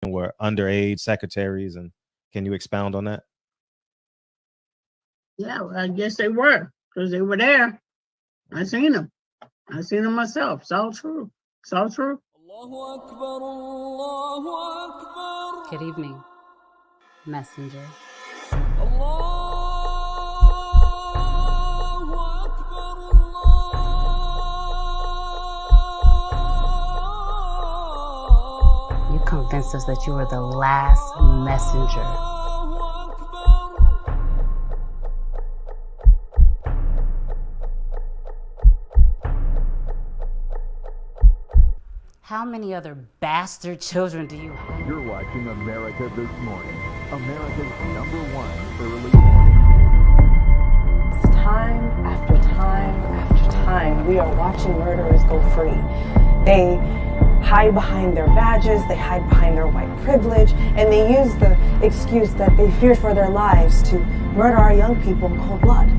were underage secretaries, and can you expound on that? Yeah, well, I guess they were, because they were there. I seen them. I seen them myself. It's all true. It's all true. Good evening, messenger. You convinced us that you were the last messenger. How many other bastard children do you have? You're watching America This Morning, America's #1 early. Time after time after time, we are watching murderers go free. They hide behind their badges, they hide behind their white privilege, and they use the excuse that they fear for their lives to murder our young people in cold blood.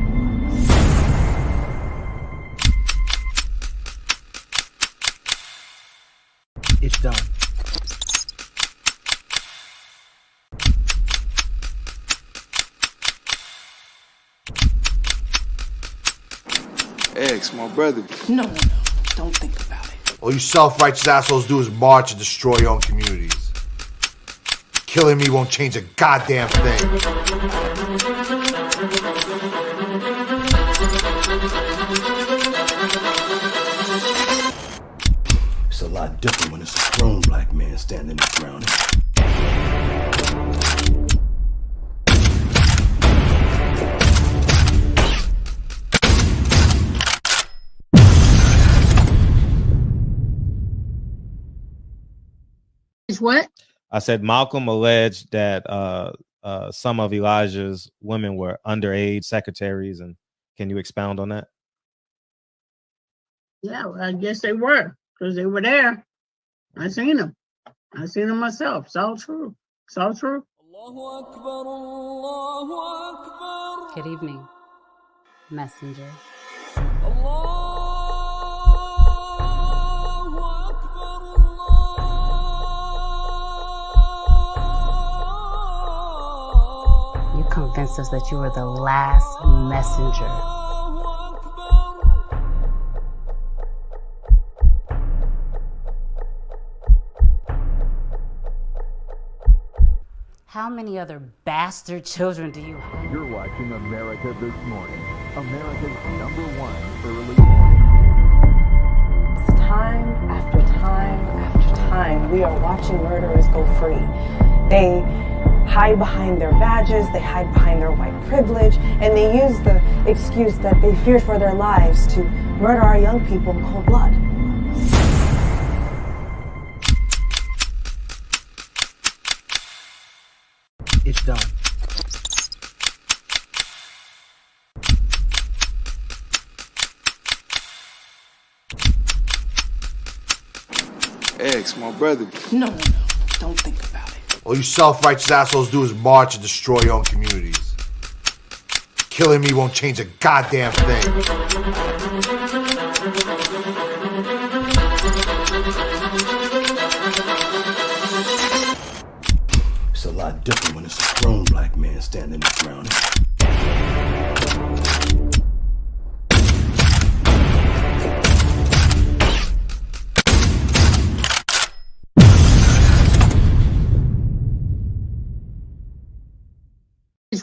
It's done. Ex, my brother. No. Don't think about it. All you self-righteous assholes do is march and destroy your own communities. Killing me won't change a goddamn thing. It's a lot different when it's a grown black man standing his ground. What? I said Malcolm alleged that some of Elijah's women were underage secretaries, and can you expound on that? Yeah, well, I guess they were, because they were there. I seen them. I seen them myself. It's all true. It's all true. Good evening, messenger. You convinced us that you were the last messenger. How many other bastard children do you have? You're watching America This Morning, America's #1 early. Time after time after time, we are watching murderers go free. They hide behind their badges, they hide behind their white privilege, and they use the excuse that they fear for their lives to murder our young people in cold blood. It's done. Ex, my brother. No. Don't think about it. All you self-righteous assholes do is march and destroy your own communities. Killing me won't change a goddamn thing. It's a lot different when it's a grown black man standing his ground.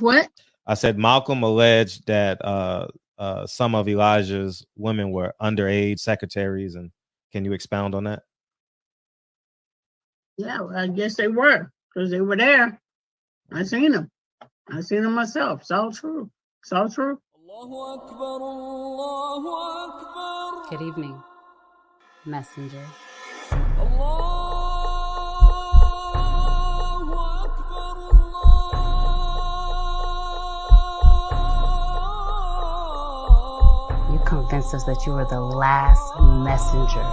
What? I said Malcolm alleged that some of Elijah's women were underage secretaries, and can you expound on that? Yeah, well, I guess they were, because they were there. I seen them. I seen them myself. It's all true. It's all true. Good evening, messenger. You convinced us that you were the last messenger.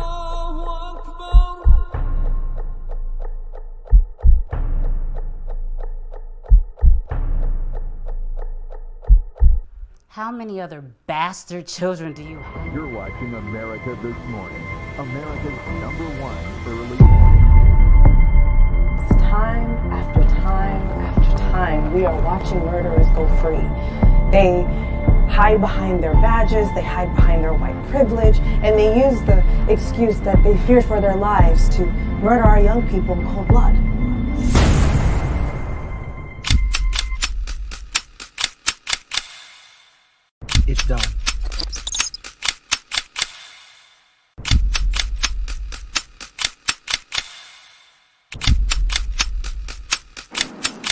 How many other bastard children do you have? You're watching America This Morning, America's #1 early. We are watching murderers go free. They hide behind their badges, they hide behind their white privilege, and they use the excuse that they fear for their lives to murder our young people in cold blood. It's done.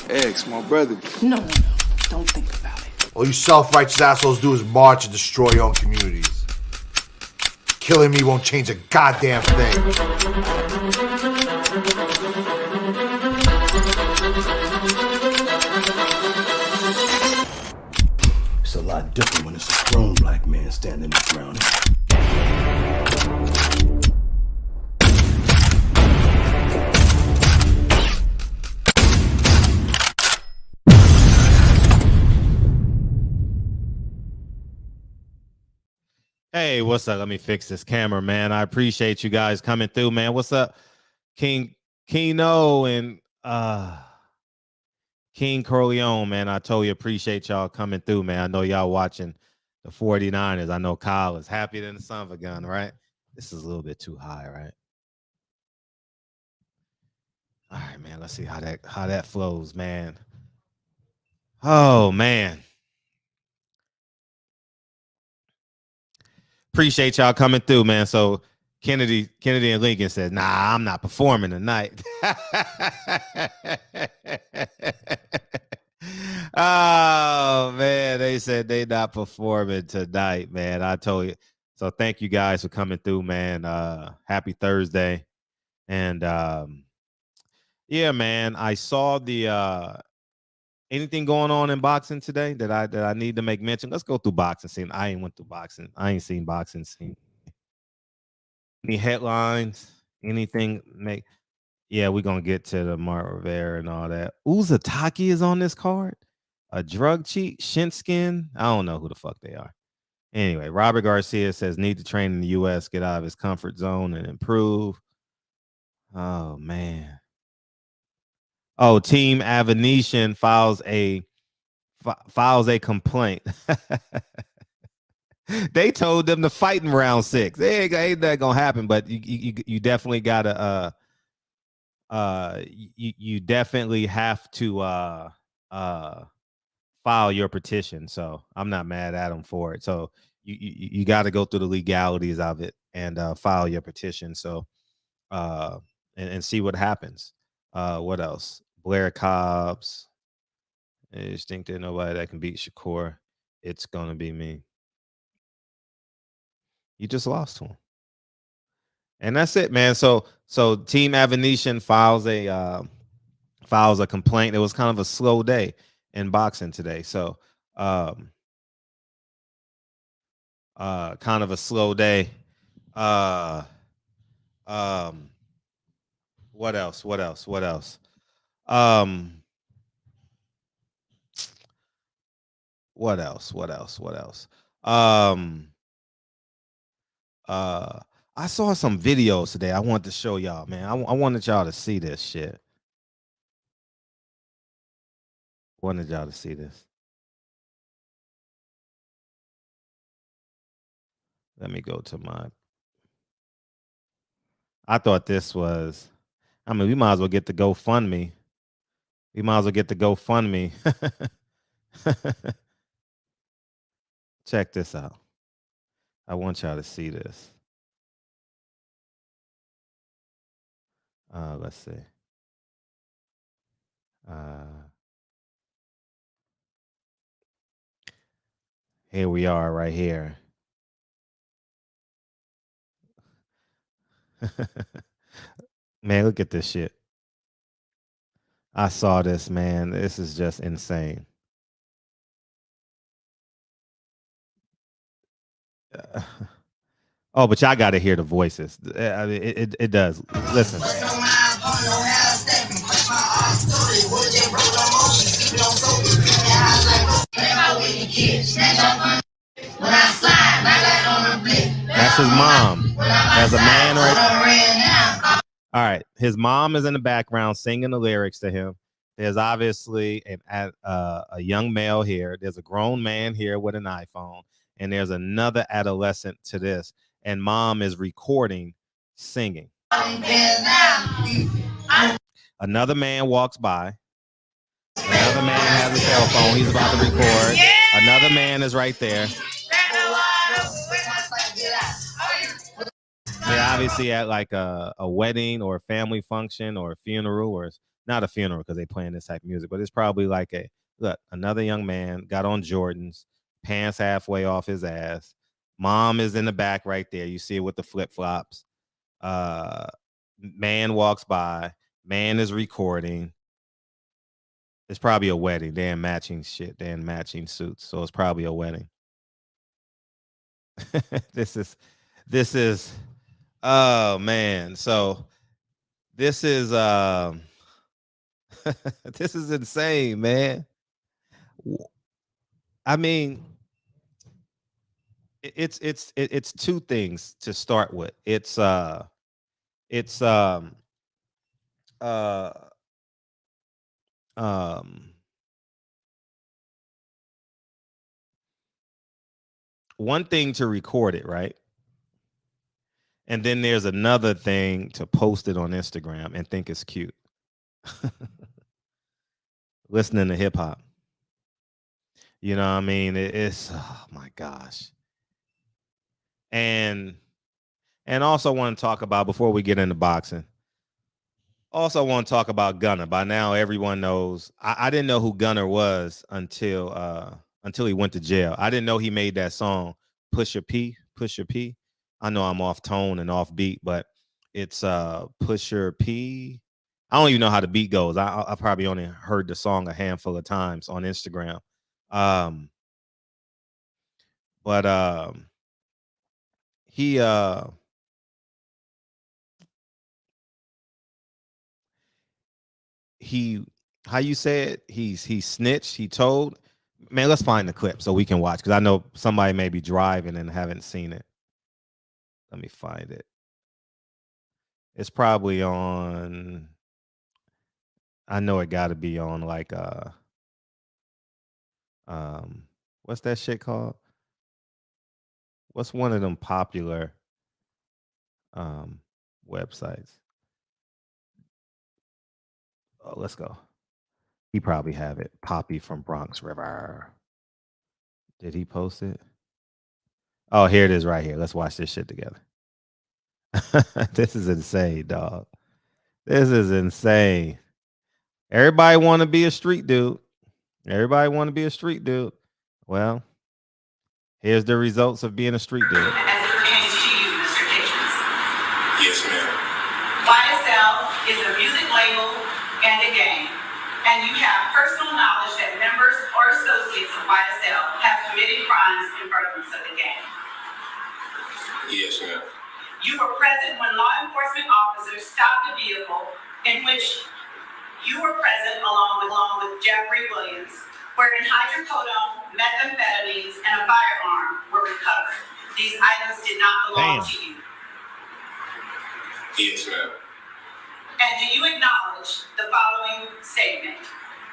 Ex, my brother. No. Don't think about it. All you self-righteous assholes do is march and destroy your own communities. Killing me won't change a goddamn thing. It's a lot different when it's a grown black man standing his ground. Hey, what's up? Let me fix this camera, man. I appreciate you guys coming through, man. What's up, Kino and King Corleone, man? I totally appreciate y'all coming through, man. I know y'all watching the 49ers. I know Kyle is happier than the son of a gun, right? This is a little bit too high, right? All right, man. Let's see how that flows, man. Oh, man. Appreciate y'all coming through, man. So Kennedy and Lincoln said, nah, I'm not performing tonight. Oh, man. They said they not performing tonight, man. I told you. So thank you guys for coming through, man. Happy Thursday. And yeah, man, I saw the anything going on in boxing today that I need to make mention? Let's go through boxing scene. I ain't went through boxing. I ain't seen boxing scene. Any headlines? Anything make? Yeah, we're gonna get to the Mark Rivera and all that. Uzataki is on this card. A drug cheat, Shinskin. I don't know who the fuck they are. Anyway, Robert Garcia says need to train in the U.S., get out of his comfort zone and improve. Oh man. Oh, Team Avenetian files a complaint. They told them to fight in round 6. Ain't that gonna happen? But you definitely gotta you definitely have to file your petition. So I'm not mad at them for it. So you got to go through the legalities of it and file your petition. So and see what happens. What else? Blair Cobbs. I just think there's nobody that can beat Shakur. It's gonna be me. You just lost to him. And that's it, man. So Team Avenetian files a complaint. It was kind of a slow day in boxing today. So kind of a slow day. What else? What else? I saw some videos today. I wanted to show y'all, man. I wanted y'all to see this shit. Wanted y'all to see this. Let me go to my. I thought this was. I mean, we might as well get the GoFundMe. Check this out. I want y'all to see this. Let's see. Here we are right here. Man, look at this shit. I saw this, man. This is just insane. Oh, but y'all got to hear the voices. I mean, it does. Listen. That's his mom. As a man, right? All right. His mom is in the background singing the lyrics to him. There's obviously a young male here. There's a grown man here with an iPhone, and there's another adolescent to this. And mom is recording, singing. Another man walks by. Another man has a cell phone. He's about to record. Another man is right there. They're obviously at like a wedding or a family function or a funeral, or it's not a funeral because they playing this type of music, but it's probably like another young man got on Jordans, pants halfway off his ass. Mom is in the back right there. You see it with the flip-flops. Man walks by. Man is recording. It's probably a wedding. They're in matching shit. They're in matching suits. So it's probably a wedding. This is oh man. So this is this is insane, man. I mean, it's two things to start with. One thing to record it, right? And then there's another thing to post it on Instagram and think it's cute. Listening to hip hop. You know what I mean? It's, oh my gosh. And also want to talk about, before we get into boxing, also want to talk about Gunner. By now, everyone knows. I didn't know who Gunner was until he went to jail. I didn't know he made that song, Pusha P. I know I'm off tone and off beat, but it's Pusha P. I don't even know how the beat goes. I probably only heard the song a handful of times on Instagram. But he how you say it? He snitched, he told. Man, let's find the clip so we can watch, because I know somebody may be driving and haven't seen it. Let me find it. It's probably on, I know it got to be on like what's that shit called? What's one of them popular websites? Oh, let's go. He probably have it. Poppy from Bronx River. Did he post it? Oh, here it is right here. Let's watch this shit together. This is insane, dog. This is insane. Everybody want to be a street dude. Everybody want to be a street dude. Well, here's the results of being a street dude. As it pertains to you, Mr. Kitchens. Yes, ma'am. YSL is a music label and a game, and you have personal knowledge that members or associates of YSL have committed crimes in furtherance of the game. Yes, ma'am. You were present when law enforcement officers stopped a vehicle in which you were present along with Jeffrey Williams, wherein hydrocodone, methamphetamines, and a firearm were recovered. These items did not belong to you. Yes, ma'am. And do you acknowledge the following statement?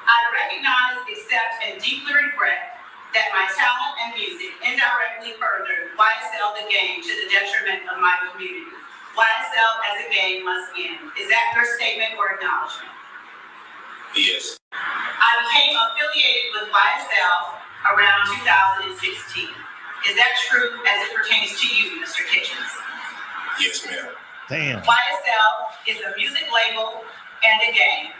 I recognize, accept, and deeply regret that my talent and music indirectly furthered YSL the game to the detriment of my community. YSL as a game must end. Is that your statement or acknowledgement? Yes. I became affiliated with YSL around 2016. Is that true as it pertains to you, Mr. Kitchens? Yes, ma'am. Damn. YSL is a music label and a game,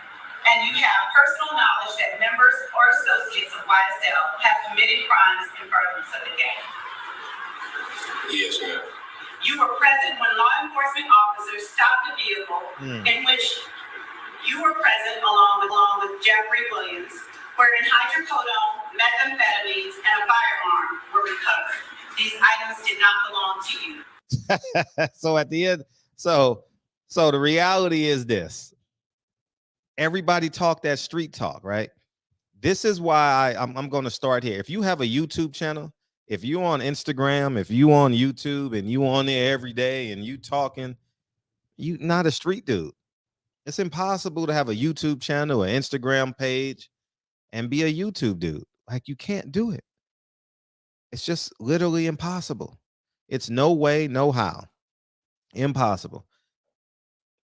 and you have personal knowledge that members or associates of YSL have committed crimes in furtherance of the game. Yes, ma'am. You were present when law enforcement officers stopped a vehicle in which you were present along with Jeffrey Williams, wherein hydrocodone, methamphetamines, and a firearm were recovered. These items did not belong to you. So at the end, so the reality is this. Everybody talk that street talk, right? This is why I'm going to start here. If you have a YouTube channel, if you on Instagram, if you on YouTube and you on there every day and you talking, you not a street dude. It's impossible to have a YouTube channel, an Instagram page, and be a YouTube dude. Like, you can't do it. It's just literally impossible. It's no way, no how. Impossible.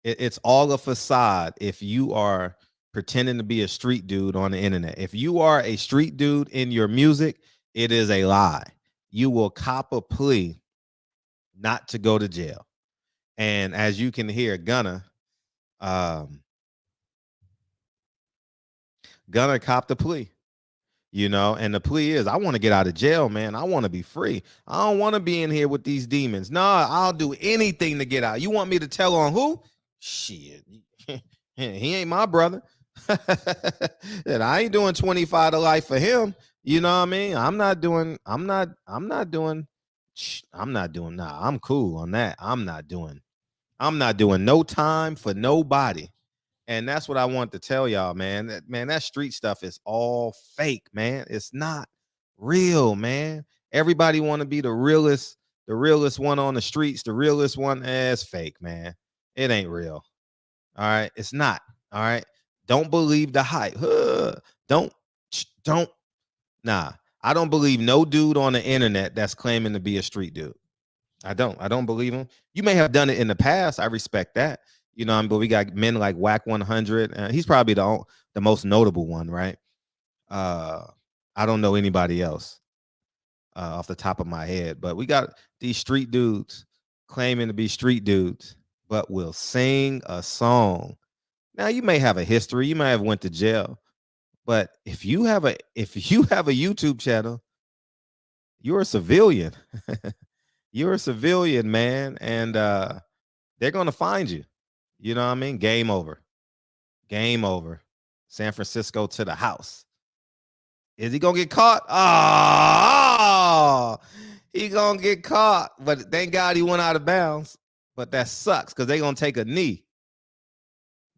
It's all a facade if you are pretending to be a street dude on the internet. If you are a street dude in your music, it is a lie. You will cop a plea not to go to jail. And as you can hear, Gunna copped a plea. You know, and the plea is, I want to get out of jail, man. I want to be free. I don't want to be in here with these demons. Nah, I'll do anything to get out. You want me to tell on who? Shit. He ain't my brother. And I ain't doing 25 to life for him. You know what I mean? I'm not doing, nah, I'm cool on that. I'm not doing no time for nobody. And that's what I want to tell y'all, man. That street stuff is all fake, man. It's not real, man. Everybody want to be the realest one on the streets, the realest one. It's fake, man. It ain't real. All right. It's not. All right. Don't believe the hype. Don't. Nah. I don't believe no dude on the internet that's claiming to be a street dude. I don't believe him. You may have done it in the past. I respect that. You know, but we got men like Whack 100. He's probably the most notable one, right? I don't know anybody else off the top of my head, but we got these street dudes claiming to be street dudes, but will sing a song. Now, you may have a history, you may have went to jail, but if you have a YouTube channel, you're a civilian. You're a civilian, man, and they're gonna find you. You know what I mean? Game over. Game over. San Francisco to the house. Is he gonna get caught? Oh, he gonna get caught. But thank God he went out of bounds. But that sucks because they're gonna take a knee.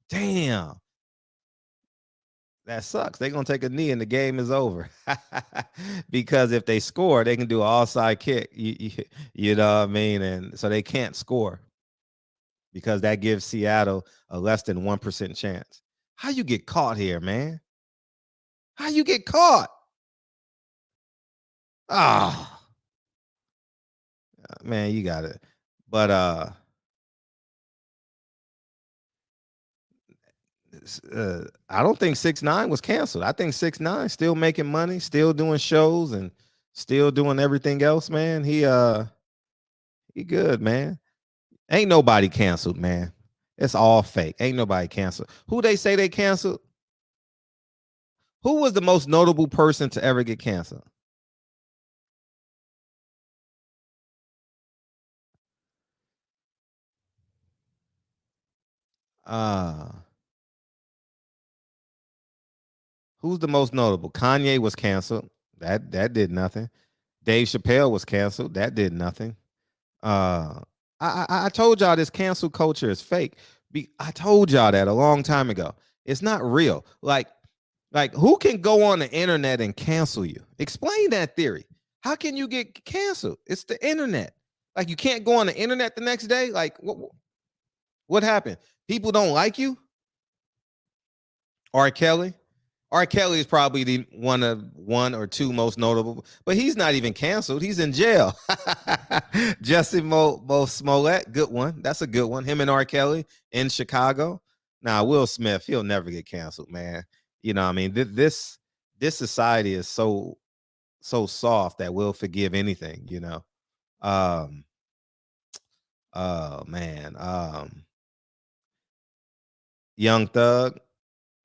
Damn. That sucks. They're gonna take a knee and the game is over. Because if they score, they can do an offside kick. You know what I mean? And so they can't score, because that gives Seattle a less than 1% chance. How you get caught here, man? How you get caught? Ah, man, you got it. But I don't think 6ix9ine was canceled. I think 6ix9ine still making money, still doing shows, and still doing everything else, man. He good, man. Ain't nobody canceled, man. It's all fake. Ain't nobody canceled. Who they say they canceled? Who was the most notable person to ever get canceled? Who's the most notable? Kanye was canceled. That did nothing. Dave Chappelle was canceled. That did nothing. I told y'all this cancel culture is fake. I told y'all that a long time ago. It's not real. Like who can go on the internet and cancel you? Explain that theory. How can you get canceled? It's the internet. Like, you can't go on the internet the next day. Like, what happened? People don't like you? R. Kelly is probably the one or two most notable, but he's not even canceled. He's in jail. Justin Mo Smollett, good one. That's a good one. Him and R. Kelly in Chicago. Now, Will Smith, he'll never get canceled, man. You know what I mean? This society is so soft that we'll forgive anything, you know. Oh man. Young Thug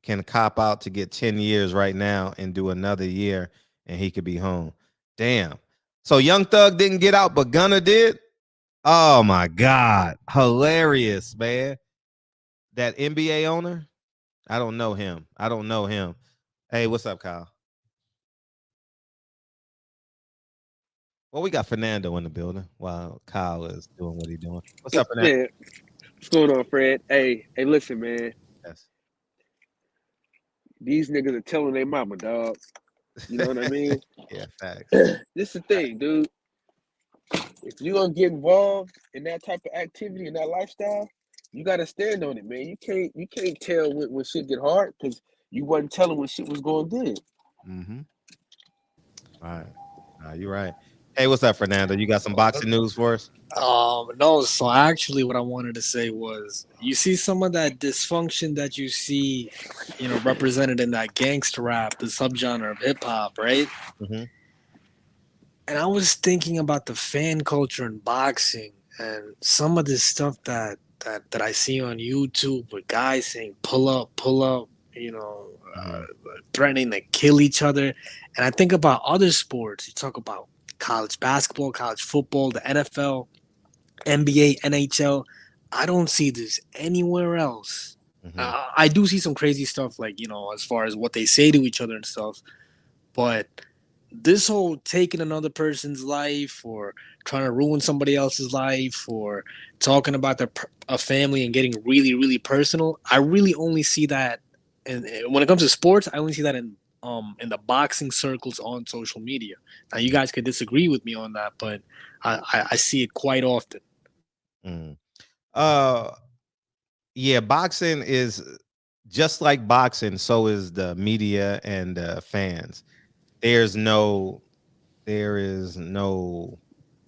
can cop out to get 10 years right now and do another year and he could be home. Damn. So Young Thug didn't get out, but Gunna did? Oh my God. Hilarious, man. That NBA owner? I don't know him. Hey, what's up, Kyle? Well, we got Fernando in the building while Kyle is doing what he's doing. What's up, Fernando? Yeah. What's going on, Fred? Hey, listen, man. Yes. These niggas are telling their mama, dog. You know what I mean? Yeah, facts. This is the thing, dude. If you gonna get involved in that type of activity and that lifestyle, You gotta stand on it, man. You can't tell when shit get hard because you wasn't telling when shit was going good. Mm-hmm. All right. You're right. Hey, what's up, Fernando? You got some boxing news for us? No, so actually what I wanted to say was you see some of that dysfunction that you see, represented in that gangster rap, the subgenre of hip hop, right? Mm-hmm. And I was thinking about the fan culture in boxing and some of this stuff that I see on YouTube with guys saying pull up, threatening to kill each other. And I think about other sports. You talk about college basketball, college football, the NFL, NBA, NHL. I don't see this anywhere else. Mm-hmm. I do see some crazy stuff, like, as far as what they say to each other and stuff. But this whole taking another person's life or trying to ruin somebody else's life or talking about a family and getting really, really personal, I really only see that. And when it comes to sports, I only see that in the boxing circles on social media. Now, you guys could disagree with me on that, but I see it quite often. Mm. Yeah, boxing is just like boxing. So is the media and fans. There is no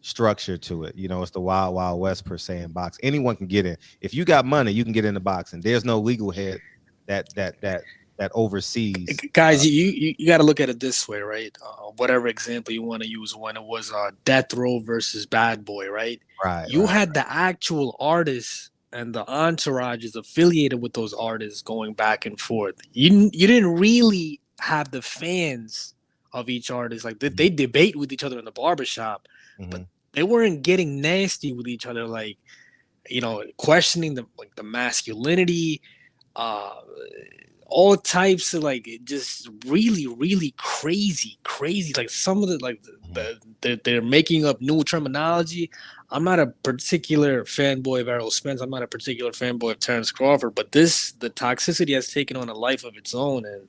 structure to it. It's the wild, wild west per se in boxing. Anyone can get in. If you got money, you can get into boxing. There's no legal head that oversees. Guys, you got to look at it this way, right? Whatever example you want to use, when it was Death Row versus Bad Boy, right? Right. You had the actual artists and the entourages affiliated with those artists going back and forth. You didn't really have the fans of each artist. Like they debate with each other in the barbershop, but they weren't getting nasty with each other, like, questioning the masculinity, all types of just really, really crazy. Like some of they're making up new terminology. I'm not a particular fanboy of Errol Spence. I'm not a particular fanboy of Terrence Crawford, but the toxicity has taken on a life of its own, and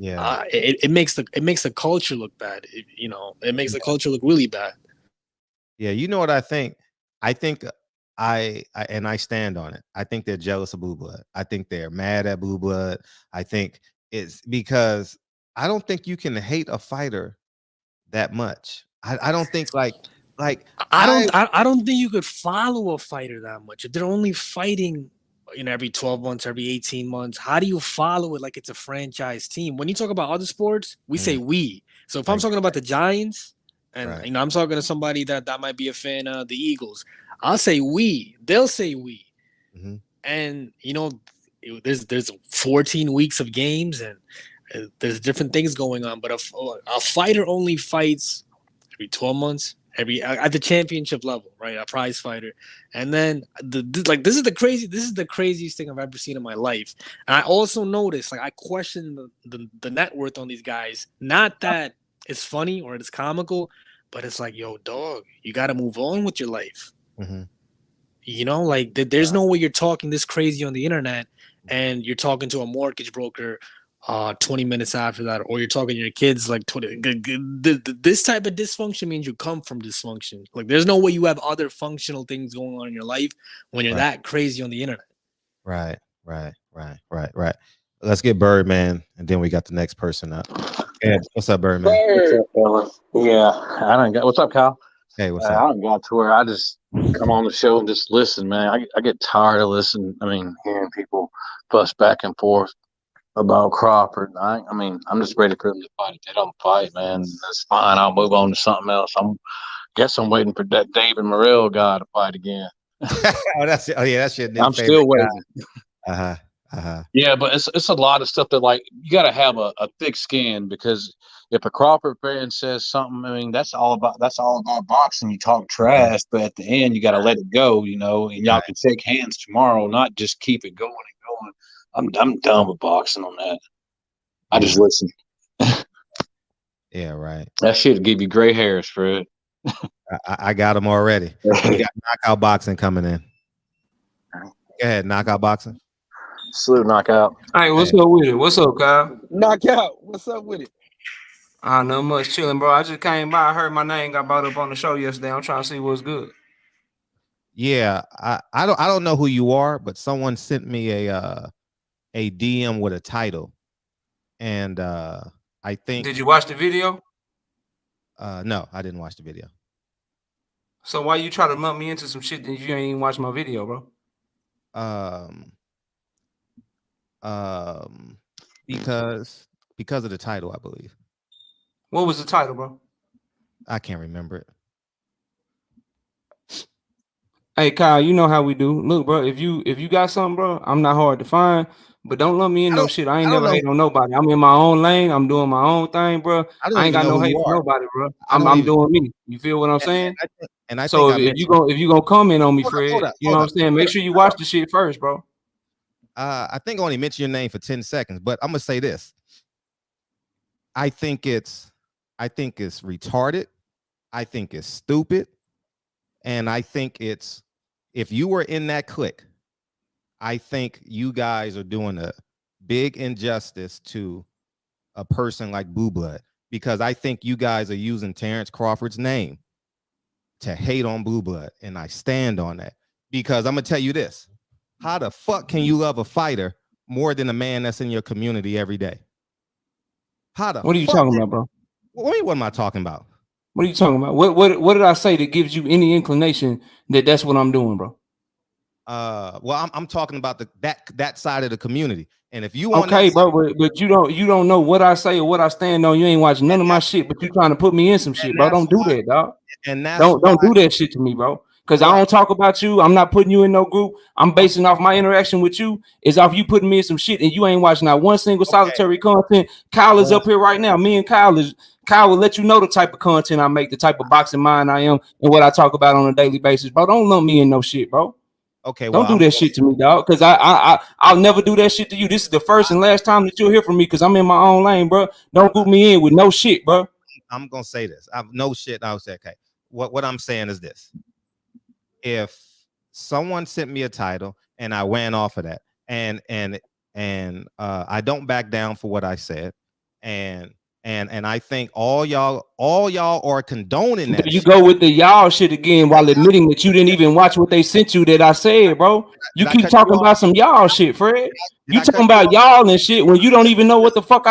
it makes the culture look bad. It makes the culture look really bad. Yeah, you know what I think? I think I stand on it. I think they're jealous of BlueBlood. I think they're mad at BlueBlood. I think it's because I don't think you can hate a fighter that much. I don't think I don't think you could follow a fighter that much. If they're only fighting every 12 months, every 18 months, how do you follow it like it's a franchise team? When you talk about other sports, we say we. So if I'm talking about the Giants and I'm talking to somebody that might be a fan of the Eagles, I'll say we. They'll say we. Mm-hmm. And there's 14 weeks of games and there's different things going on. But a fighter only fights every 12 months, at the championship level, right? A prize fighter. And then this is the craziest thing I've ever seen in my life. And I also noticed, I question the net worth on these guys. Not that it's funny or it's comical, but it's like, yo, dog, you got to move on with your life. Mm-hmm. There's no way you're talking this crazy on the internet and you're talking to a mortgage broker 20 minutes after that, or you're talking to your kids 20. This type of dysfunction means you come from dysfunction. There's no way you have other functional things going on in your life when you're that crazy on the internet. Right. Let's get Birdman, and then we got the next person up. Ed, what's up, Birdman? What's up, fella? Yeah, what's up, Kyle? Hey, what's up? I don't got to where I just come on the show and just listen, man. I get tired of listening. Hearing people fuss back and forth about Crawford. I'm just ready for them to fight. If they don't fight, man, that's fine. I'll move on to something else. I'm waiting for that David Morrell guy to fight again. That's your new I'm still waiting. Yeah, but it's a lot of stuff that you got to have a thick skin, because if a Crawford fan says something, that's all about boxing. You talk trash, but at the end you got to let it go, and y'all can shake hands tomorrow, not just keep it going and going. I'm done with boxing on that. I just listen. Yeah, right. That shit give you gray hairs, Fred. I got them already. We got knockout boxing coming in. Go ahead, knockout boxing. Salute, knockout. Hey, what's up with it? What's up, Kyle? Knockout. What's up with it? Not much, chilling, bro. I just came by. I heard my name got brought up on the show yesterday. I'm trying to see what's good. Yeah, I don't know who you are, but someone sent me a DM with a title, and I think. Did you watch the video? No, I didn't watch the video. So why you try to lump me into some shit that you ain't even watch my video, bro? Because of the title, I believe. What was the title, bro? I can't remember it. Hey Kyle, you know how we do. Look, bro, if you got something, bro, I'm not hard to find. But don't lump me in no shit. I ain't never hate on nobody. I'm in my own lane. I'm doing my own thing, bro. I ain't got no hate for nobody, bro. I'm doing me. You feel what I'm saying? And I so think if you gonna comment on me, Fred, you know what I'm saying? Make sure you watch up. the shit first, bro. I think I only mentioned your name for 10 seconds, but I'm gonna say this. I think it's retarded. I think it's stupid. And I think it's, if you were in that clique, I think you guys are doing a big injustice to a person like BlueBlood, because I think you guys are using Terrence Crawford's name to hate on BlueBlood, and I stand on that. Because I'm gonna tell you this: how the fuck can you love a fighter more than a man that's in your community every day? How the What are you talking about, bro? What am I talking about? What are you talking about? What did I say that gives you any inclination that that's what I'm doing, bro? Well, I'm talking about that side of the community. And if you want, okay, bro, but you don't know what I say or what I stand on. You ain't watching none of my shit, but you trying to put me in some shit, bro. Don't do that, dog. And that's don't do that shit to me, bro. Because I don't talk about you. I'm not putting you in no group. I'm basing off my interaction with you is off you putting me in some shit, and you ain't watching not one single solitary content. Kyle is up here right now. Me and Kyle will let you know the type of content I make, the type of boxing mind I am, and what I talk about on a daily basis, bro. Don't lump me in no shit, bro. Okay, well, don't do that shit to me, dog. Because I'll never do that shit to you. This is the first and last time that you'll hear from me, because I'm in my own lane, bro. Don't group me in with no shit, bro. I'm gonna say this. I've no shit. I'll say, okay. What I'm saying is this: if someone sent me a title and I went off of that, and I don't back down for what I said, and I think all y'all are condoning that. You go with the y'all shit again while admitting that you didn't even watch what they sent you that I said, bro. You keep talking about some y'all shit, Fred. You talking about y'all and shit when you don't even know what the fuck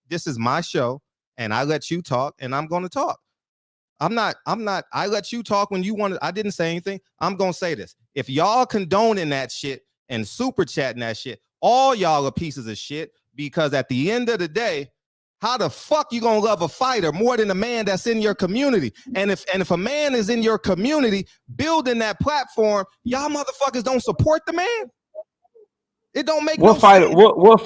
This is my show, and I let you talk, and I'm gonna talk. I let you talk when you wanted. I didn't say anything. I'm gonna say this. If y'all condoning that shit and super chatting that shit, all y'all are pieces of shit, because at the end of the day, how the fuck you gonna love a fighter more than a man that's in your community? And if a man is in your community building that platform, y'all motherfuckers don't support the man. It don't make no sense. What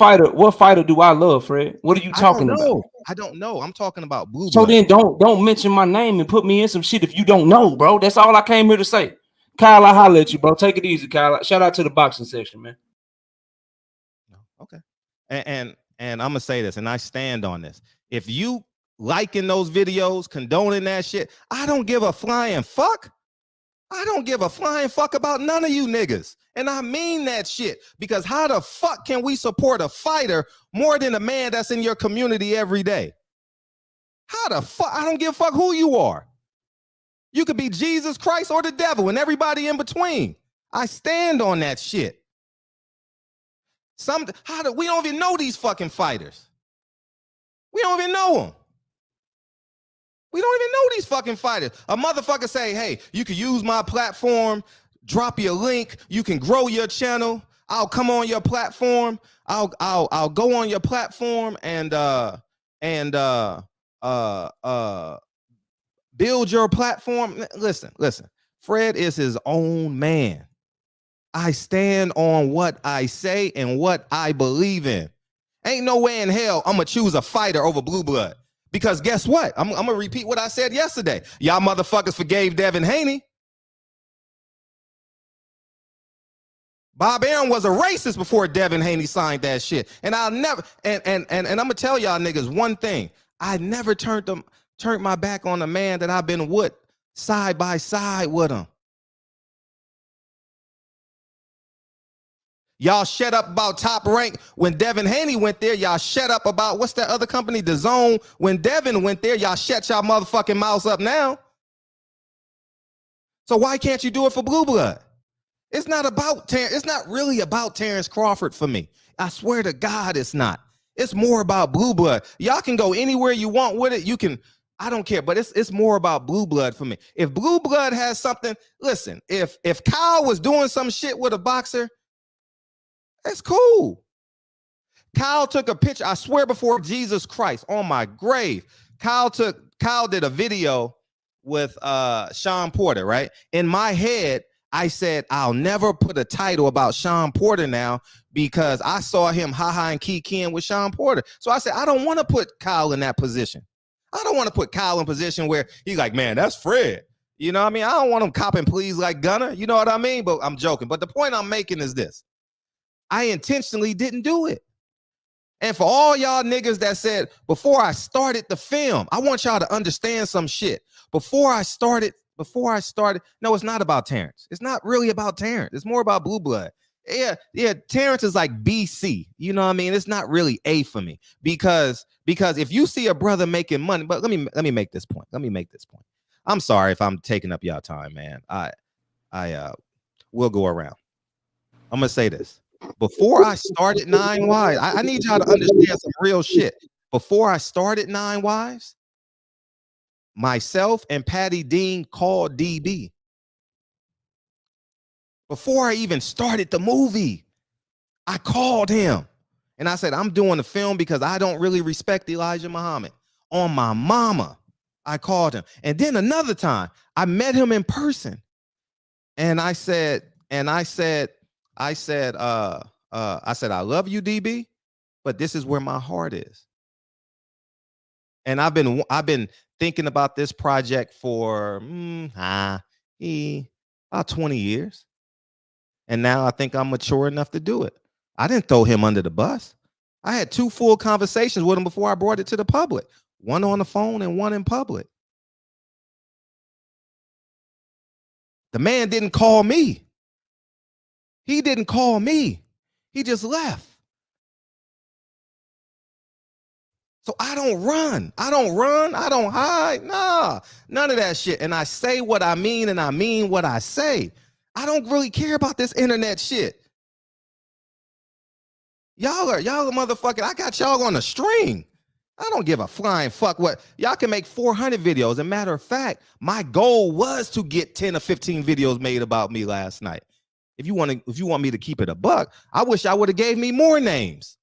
fighter do I love, Fred? What are you talking about? I don't know. I'm talking about BlueBlood. So then don't mention my name and put me in some shit if you don't know, bro. That's all I came here to say. Kyle, I holler at you, bro. Take it easy, Kyle. Shout out to the boxing section, man. Okay. And I'm gonna say this, and I stand on this. If you liking those videos, condoning that shit, I don't give a flying fuck. I don't give a flying fuck about none of you niggas. And I mean that shit, because how the fuck can we support a fighter more than a man that's in your community every day? How the fuck? I don't give a fuck who you are. You could be Jesus Christ or the devil and everybody in between. I stand on that shit. We don't even know these fucking fighters. We don't even know them. We don't even know these fucking fighters. A motherfucker say, hey, you can use my platform, drop your link, you can grow your channel. I'll come on your platform. I'll go on your platform and build your platform. Listen. Fred is his own man. I stand on what I say and what I believe in. Ain't no way in hell I'm gonna choose a fighter over BlueBlood. Because guess what? I'm gonna repeat what I said yesterday. Y'all motherfuckers forgave Devin Haney. Bob Arum was a racist before Devin Haney signed that shit. And I'll never, and I'm gonna tell y'all niggas one thing. I never turned my back on a man that I've been with side by side with him. Y'all shut up about Top Rank when Devin Haney went there. Y'all shut up about, what's that other company, The Zone, when Devin went there. Y'all shut y'all motherfucking mouths up now. So why can't you do it for Blue Blood? It's not about it's not really about Terrence Crawford for me. I swear to God, it's not. It's more about Blue Blood. Y'all can go anywhere you want with it. You can, I don't care, but it's more about Blue Blood for me. If Blue Blood has something, listen, if Kyle was doing some shit with a boxer, that's cool. Kyle took a picture, I swear before Jesus Christ, on my grave. Kyle did a video with Sean Porter, right? In my head, I said, I'll never put a title about Sean Porter now because I saw him ha-ha and kikiing with Sean Porter. So I said, I don't want to put Kyle in that position. I don't want to put Kyle in a position where he's like, man, that's Fred. You know what I mean? I don't want him copping pleas like Gunner. You know what I mean? But I'm joking. But the point I'm making is this. I intentionally didn't do it. And for all y'all niggas that said, before I started the film, I want y'all to understand some shit. Before I started, no, it's not about Terrence. It's not really about Terrence. It's more about Blue Blood. Yeah, Terrence is like BC. You know what I mean? It's not really A for me because if you see a brother making money, but let me make this point. I'm sorry if I'm taking up y'all time, man. I will go around. I'm gonna say this. Before I started 9 Wives, I need y'all to understand some real shit. Before I started 9 Wives, myself and Patty Dean called DB. Before I even started the movie, I called him. And I said, I'm doing the film because I don't really respect Elijah Muhammad. On my mama, I called him. And then another time, I met him in person. And I said, I love you, DB, but this is where my heart is. And I've been thinking about this project for about 20 years. And now I think I'm mature enough to do it. I didn't throw him under the bus. I had 2 full conversations with him before I brought it to the public. One on the phone and one in public. The man didn't call me. He didn't call me. He just left. So I don't run. I don't hide. Nah, none of that shit. And I say what I mean and I mean what I say. I don't really care about this internet shit. Y'all are motherfucking, I got y'all on a string. I don't give a flying fuck what. Y'all can make 400 videos. As a matter of fact, my goal was to get 10 or 15 videos made about me last night. If you want me to keep it a buck, I wish I would have gave me more names.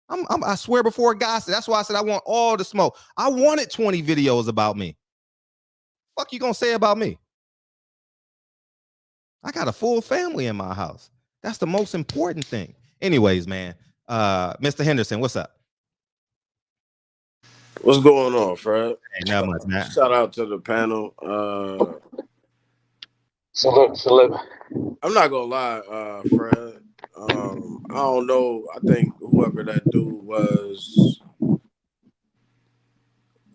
I swear before God, that's why I said I want all the smoke. I wanted 20 videos about me. Fuck you gonna say about me? I got a full family in my house. That's the most important thing. Anyways, man, Mr. Henderson, what's up? What's going on, Fred? Ain't not much, man. Shout out to the panel. Salute. I'm not gonna lie, Fred. I don't know. I think whoever that dude was,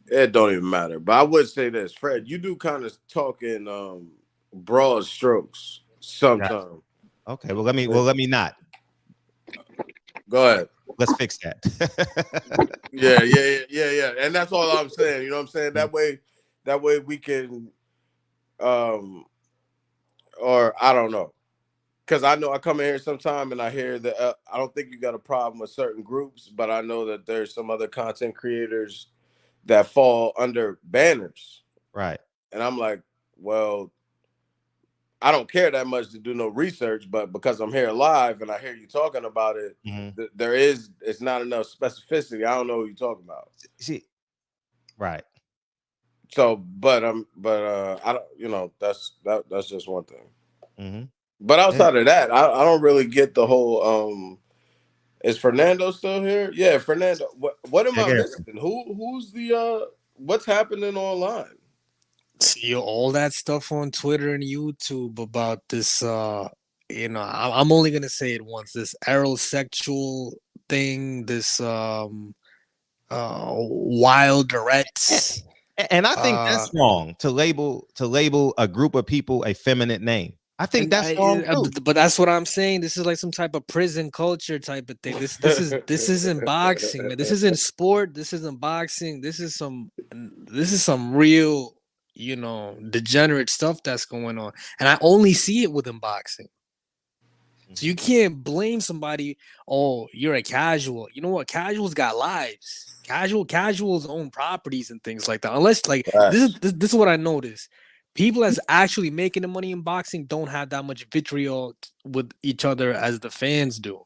it don't even matter. But I would say this, Fred. You do kind of talk in broad strokes sometimes. Okay. Well, let me not. Go ahead. Let's fix that. Yeah. And that's all I'm saying. You know what I'm saying? That way we can, or I don't know. Because I know I come in here sometime and I hear that I don't think you got a problem with certain groups, but I know that there's some other content creators that fall under banners. Right. And I'm like, well, I don't care that much to do no research, but because I'm here live and I hear you talking about it, it's not enough specificity. I don't know what you're talking about. See, right. So, but I don't, that's just one thing. Mm-hmm. But outside of that, I don't really get the whole. Is Fernando still here? Yeah, Fernando. What am I missing? Who's the what's happening online? See all that stuff on Twitter and YouTube about this. I'm only gonna say it once. This aerosexual thing. This wild Tourette's. And I think that's wrong to label a group of people a feminine name. I think that's wrong too. But that's what I'm saying. This is like some type of prison culture type of thing. This isn't boxing, man. This isn't sport. This isn't boxing. This is some real degenerate stuff that's going on. And I only see it within boxing. So you can't blame somebody, oh, you're a casual. You know what? Casuals got lives. Casuals own properties and things like that. Unless this is what I noticed. People that's actually making the money in boxing don't have that much vitriol with each other as the fans do.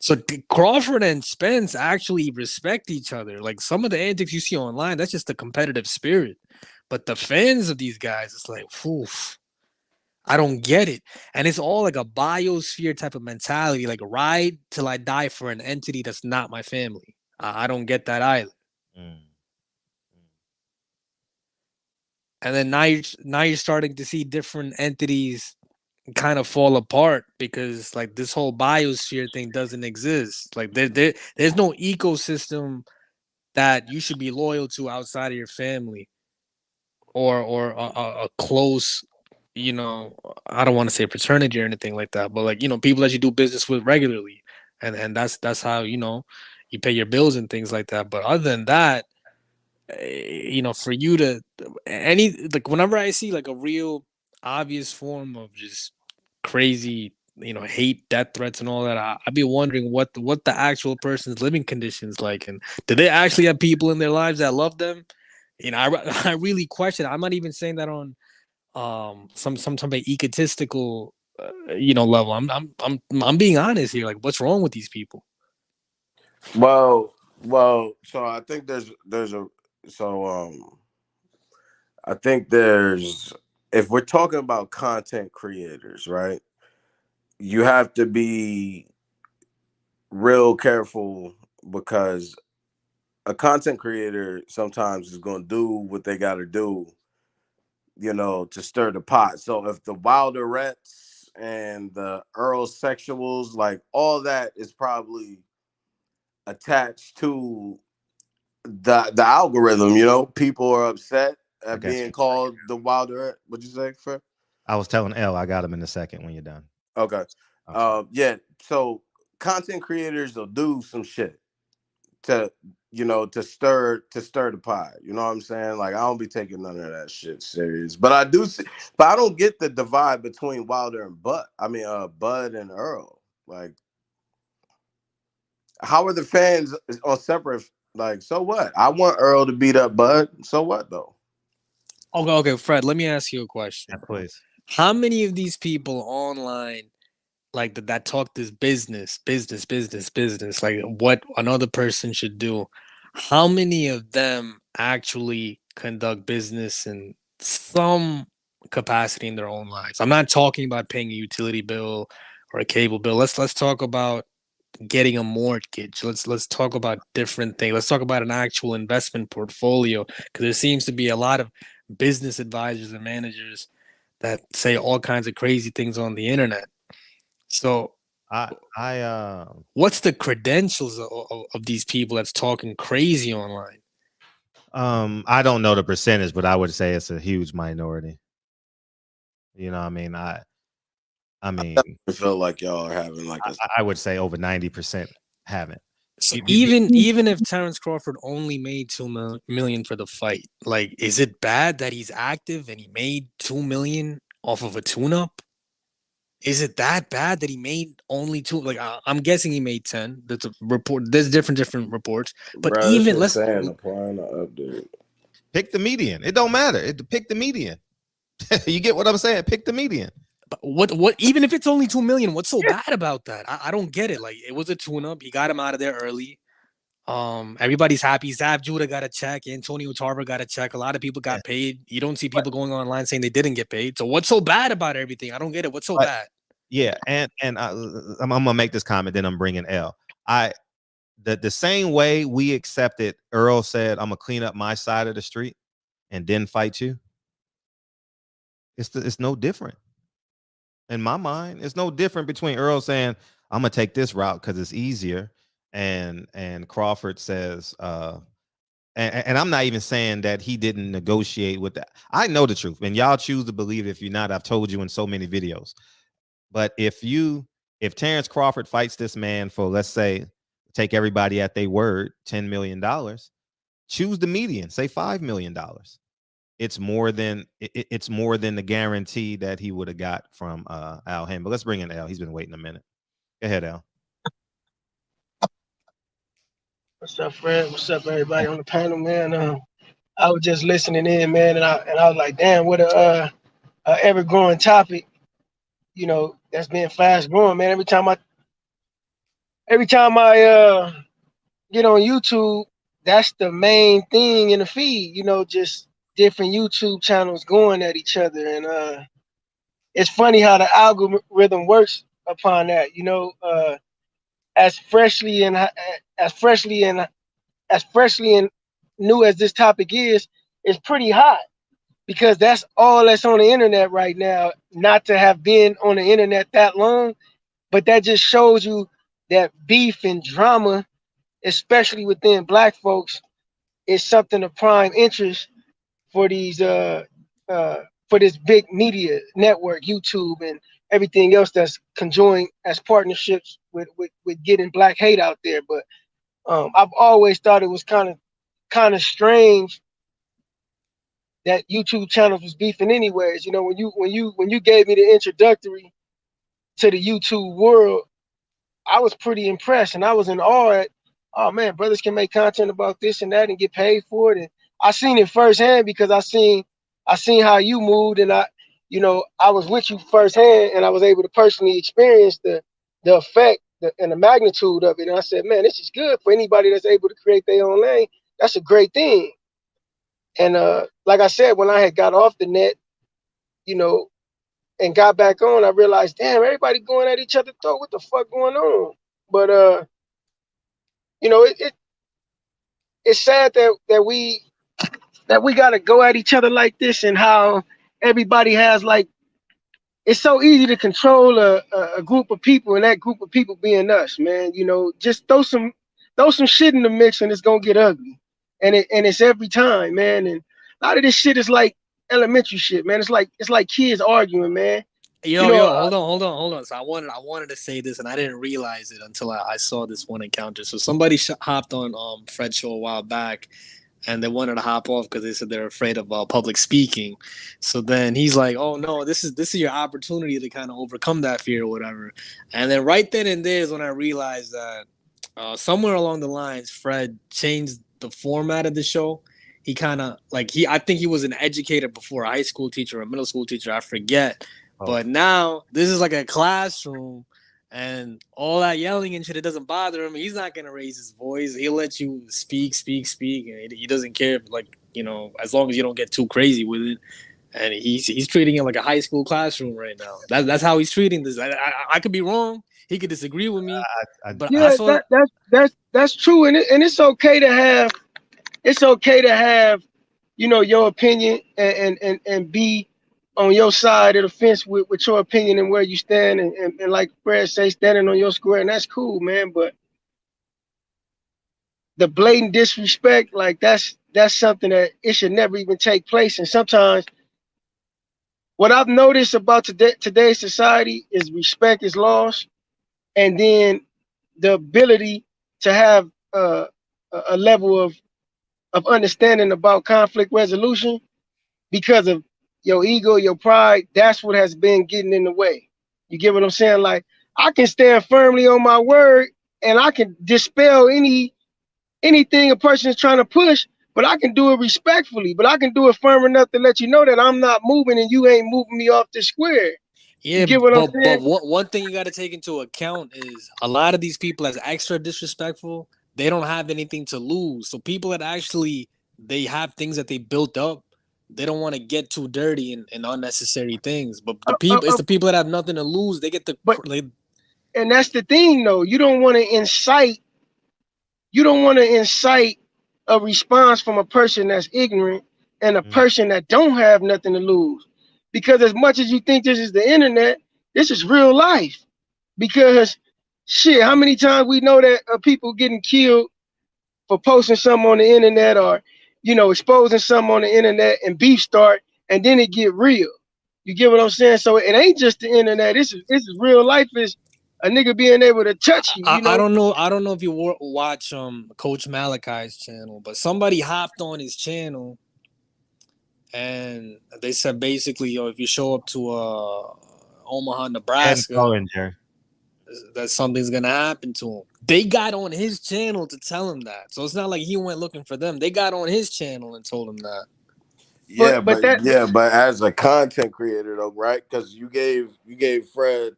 So Crawford and Spence actually respect each other. Like some of the antics you see online, that's just the competitive spirit. But the fans of these guys, it's like, oof. I don't get it. And it's all like a biosphere type of mentality, like ride till I die for an entity that's not my family. I don't get that either. And then now you're starting to see different entities kind of fall apart because like this whole biosphere thing doesn't exist. Like there's no ecosystem that you should be loyal to outside of your family or a close, I don't want to say fraternity or anything like that, but like, people that you do business with regularly. And that's how, you pay your bills and things like that. But other than that, for you to whenever I see like a real obvious form of just crazy, hate, death threats and all that, I'd be wondering what the actual person's living conditions like, and do they actually have people in their lives that love them? I really question it. I'm not even saying that on some type of egotistical level. I'm being honest here. Like, what's wrong with these people? Well, so I think I think if we're talking about content creators, right, you have to be real careful because a content creator sometimes is going to do what they got to do, to stir the pot. So if the Wilderettes and the Earl sexuals, like all that is probably attached to the algorithm, people are upset at being called the Wilderette. What'd you say, Fred? I was telling L, I got him in a second when you're done. Okay. Yeah. So content creators will do some shit to stir the pot. You know what I'm saying? Like I don't be taking none of that shit serious. But I don't get the divide between Wilder and Bud and Earl. Like, how are the fans on separate? Like, so what? I want Earl to beat up Bud. So what though? Okay, Fred, let me ask you a question. Yeah, please. How many of these people online like that talk this business, like what another person should do, how many of them actually conduct business in some capacity in their own lives? I'm not talking about paying a utility bill or a cable bill. Let's talk about getting a mortgage. Let's talk about different things. Let's talk about an actual investment portfolio, because there seems to be a lot of business advisors and managers that say all kinds of crazy things on the internet. So what's the credentials of these people that's talking crazy online? I don't know the percentage, but I would say it's a huge minority. You know what I mean? I feel like y'all are having like I would say over 90% haven't. So even if Terrence Crawford only made $2 million for the fight, like, is it bad that he's active and he made $2 million off of a tune-up? Is it that bad that he made only 2? Like, I'm guessing he made 10. That's a report. There's different reports. But bro, even let's applying the update. Pick the median. It don't matter. Pick the median. You get what I'm saying? Pick the median. But what? Even if it's only $2 million, what's so bad about that? I don't get it. Like, it was a tune-up. He got him out of there early. Everybody's happy. Zab Judah got a check. Antonio Tarver got a check. A lot of people got paid. You don't see people going online saying they didn't get paid. So what's so bad about everything? I don't get it. What's so bad? Yeah, and I'm gonna make this comment. Then I'm bringing L. The same way we accepted. Earl said, "I'm gonna clean up my side of the street and then fight you." It's no different. In my mind, it's no different between Earl saying, "I'm gonna take this route because it's easier," and Crawford says, and I'm not even saying that he didn't negotiate with that. I know the truth, and y'all choose to believe it. If you're not, I've told you in so many videos. But if Terrence Crawford fights this man for, let's say, take everybody at their word, $10 million, choose the median, say $5 million. it's more than it's more than the guarantee that he would have got from Al Hain. But let's bring in Al. He's been waiting a minute. Go ahead, Al. What's up, Fred? What's up, everybody on the panel, man? I was just listening in, man, and I was like, damn, what a ever growing topic, you know, that's been fast growing, man. Every time I get on YouTube, that's the main thing in the feed, you know, just different YouTube channels going at each other, and it's funny how the algorithm works upon that, you know. As freshly and new as this topic is, it's pretty hot because that's all that's on the internet right now. Not to have been on the internet that long, but that just shows you that beef and drama, especially within Black folks, is something of prime interest for these for this big media network, YouTube and everything else that's conjoined as partnerships with getting Black hate out there. But I've always thought it was kind of strange that YouTube channels was beefing anyways. You know, when you gave me the introductory to the YouTube world, I was pretty impressed and I was in awe at, oh man, brothers can make content about this and that and get paid for it. And I seen it firsthand because I seen how you moved, and I was with you firsthand, and I was able to personally experience the effect and the magnitude of it. And I said, man, this is good for anybody that's able to create their own lane. That's a great thing. And like I said, when I had got off the net, you know, and got back on, I realized, damn, everybody going at each other throat. What the fuck going on? But you know, it's sad that we got to go at each other like this, and how everybody has, like, it's so easy to control a group of people, and that group of people being us, man. You know, just throw some shit in the mix and it's gonna get ugly, and it's every time, man. And a lot of this shit is like elementary shit, man. It's like kids arguing, man. Hold on. So I wanted to say this, and I didn't realize it until I saw this one encounter. So somebody hopped on Fred's show a while back, and they wanted to hop off because they said they're afraid of public speaking. So then he's like, "Oh no, this is your opportunity to kind of overcome that fear or whatever." And then right then and there is when I realized that somewhere along the lines, Fred changed the format of the show. He kind of I think he was an educator before, a high school teacher or a middle school teacher, I forget. Oh. But now this is like a classroom, and all that yelling and shit, it doesn't bother him. He's not gonna raise his voice. He'll let you speak, and he doesn't care, as long as you don't get too crazy with it. And he's treating it like a high school classroom right now. That's how he's treating this. I could be wrong. He could disagree with me, but yeah, that's true, and it's okay to have, you know, your opinion and be on your side of the fence with your opinion and where you stand, and like Fred say, standing on your square, and that's cool, man. But the blatant disrespect, like that's something that it should never even take place. And sometimes what I've noticed about today's society is respect is lost, and then the ability to have a level of understanding about conflict resolution because of your ego, your pride. That's what has been getting in the way. You get what I'm saying? Like, I can stand firmly on my word, and I can dispel anything a person is trying to push, but I can do it respectfully, but I can do it firm enough to let you know that I'm not moving and you ain't moving me off the square. Yeah, you get what I'm saying? But one thing you got to take into account is a lot of these people that's extra disrespectful, they don't have anything to lose. So people that actually, they have things that they built up, they don't want to get too dirty and unnecessary things. But it's the people that have nothing to lose. They get the. And that's the thing, though. You don't want to incite a response from a person that's ignorant and a person that don't have nothing to lose. Because as much as you think this is the internet, this is real life. Because shit, how many times we know that people getting killed for posting something on the internet, or, you know, exposing something on the internet, and beef start, and then it get real. You get what I'm saying? So it ain't just the internet. This is real life. Is a nigga being able to touch you. You know? I don't know if you watch Coach Malachi's channel, but somebody hopped on his channel, and they said basically, yo, if you show up to Omaha, And Nebraska, Cloninger. that something's gonna happen to him. They got on his channel to tell him that, so it's not like he went looking for them. They got on his channel and told him that. Yeah, but as a content creator though, right? Because you gave Fred,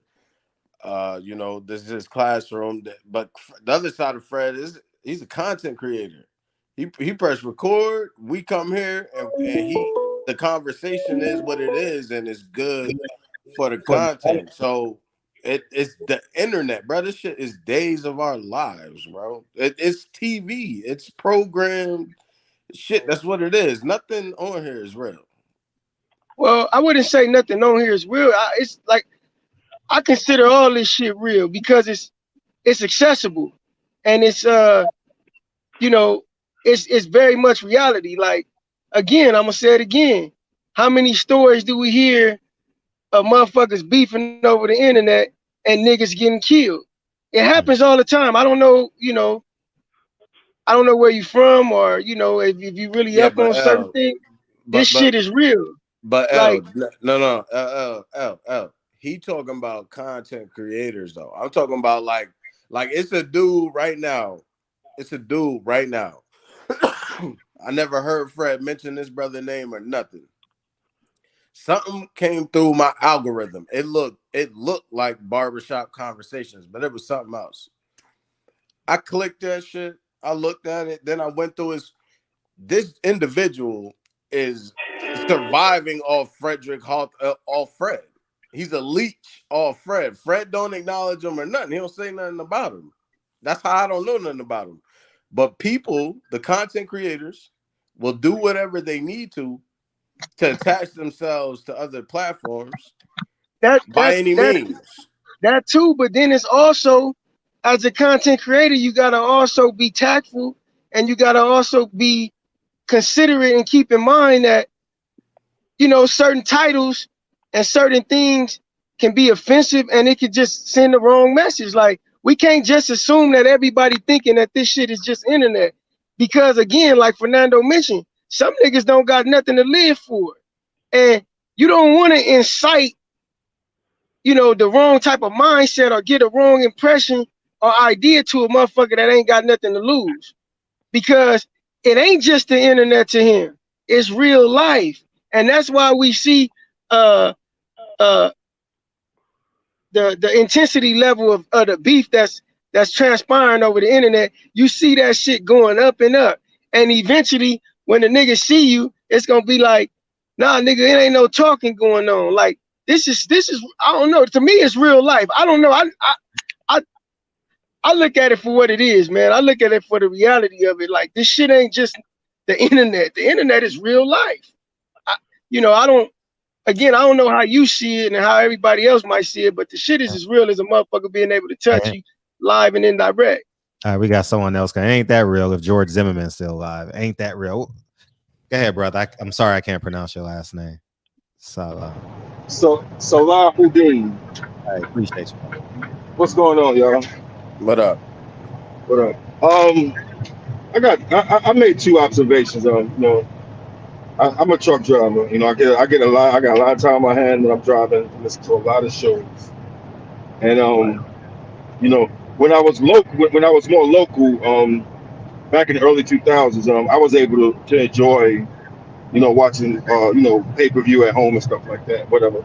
you know, this is his classroom. But the other side of Fred is he's a content creator. He press record. We come here and the conversation is what it is, and it's good for the content. So it's the internet, bro. This shit is days of our lives, bro. It's TV. It's programmed shit. That's what it is. Nothing on here is real. Well, I wouldn't say nothing on here is real. It's like I consider all this shit real because it's accessible, and it's you know, it's very much reality. Like again, I'm gonna say it again. How many stories do we hear of motherfuckers beefing over the internet and niggas getting killed? It happens all the time. I don't know, you know, I don't know where you from, or you know, if you really up on certain things. This shit is real. But like, L. He talking about content creators though. I'm talking about like it's a dude right now. It's a dude right now. I never heard Fred mention this brother name or nothing. Something came through my algorithm. It looked like barbershop conversations, but it was something else. I clicked that shit. I looked at it. Then I went through this individual is surviving off Frederick Hall, off Fred. He's a leech off Fred. Fred don't acknowledge him or nothing. He don't say nothing about him. That's how I don't know nothing about him. But people, the content creators, will do whatever they need to attach themselves to other platforms by any means. That too, but then it's also, as a content creator, you gotta also be tactful, and you gotta also be considerate and keep in mind that, you know, certain titles and certain things can be offensive, and it could just send the wrong message. Like, we can't just assume that everybody thinking that this shit is just internet, because again, like Fernando mentioned, some niggas don't got nothing to live for, and you don't want to incite, you know, the wrong type of mindset or get a wrong impression or idea to a motherfucker that ain't got nothing to lose, because it ain't just the internet to him. It's real life. And that's why we see the intensity level of the beef that's transpiring over the internet. You see that shit going up and up. And eventually, when the niggas see you, it's gonna be like, nah, nigga, it ain't no talking going on. Like, this is I don't know. To me, it's real life. I don't know. I look at it for what it is, man. I look at it for the reality of it. Like, this shit ain't just the internet. The internet is real life. I don't know how you see it and how everybody else might see it, but the shit is as real as a motherfucker being able to touch you live and indirect. All right, we got someone else. Ain't that real if George Zimmerman's still alive? Ain't that real? Go ahead, brother. I'm sorry I can't pronounce your last name. Salah. Salahuddin. I appreciate you. What's going on, y'all? What up? What up? I made two observations. You know, I'm a truck driver. You know, I got a lot of time on my hand when I'm driving. I listen to a lot of shows, and you know, when I was more local, back in the early 2000s, I was able to enjoy, you know, watching you know, pay-per-view at home and stuff like that, whatever,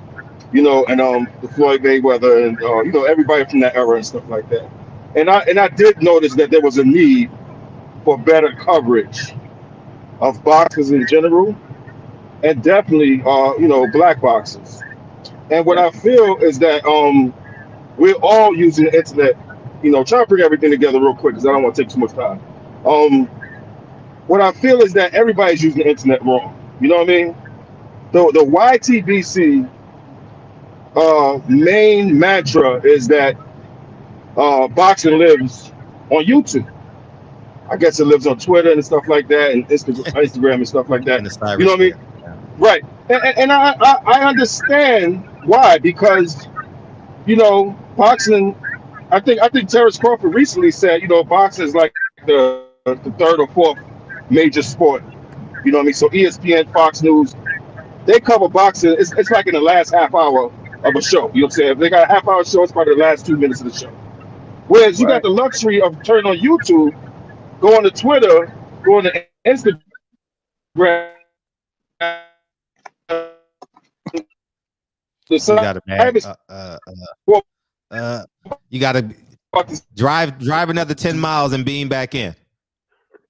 you know, and the Floyd Mayweather and you know, everybody from that era and stuff like that, and I did notice that there was a need for better coverage of boxers in general, and definitely you know, black boxers. And what I feel is that we're all using the internet, you know, trying to bring everything together real quick because I don't want to take too much time. What I feel is that everybody's using the internet wrong. You know what I mean? The YTBC main mantra is that boxing lives on YouTube. I guess it lives on Twitter and stuff like that, and Instagram and stuff like that. You know what I mean? Yeah. Right. And I understand why, because, you know, boxing. I think Terrence Crawford recently said, you know, boxing is like the third or fourth major sport. You know what I mean? So ESPN, Fox News, they cover boxing. It's like in the last half hour of a show. You know what I'm saying? If they got a half hour show, it's probably the last 2 minutes of the show. Whereas you got the luxury of turning on YouTube, going to Twitter, going to Instagram. You got to you got to drive another 10 miles and beam back in.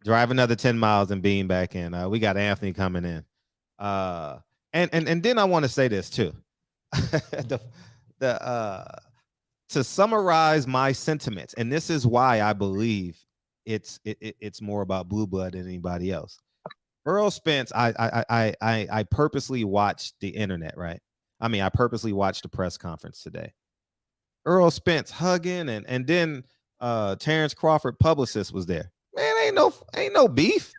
Drive another 10 miles and beam back in. We got Anthony coming in. And then I want to say this too. To summarize my sentiments, and this is why I believe it's more about BlueBlood than anybody else. Earl Spence, I purposely watched the internet, right? I mean, I purposely watched the press conference today. Earl Spence hugging, and then Terrence Crawford, publicist, was there. Man, ain't no beef.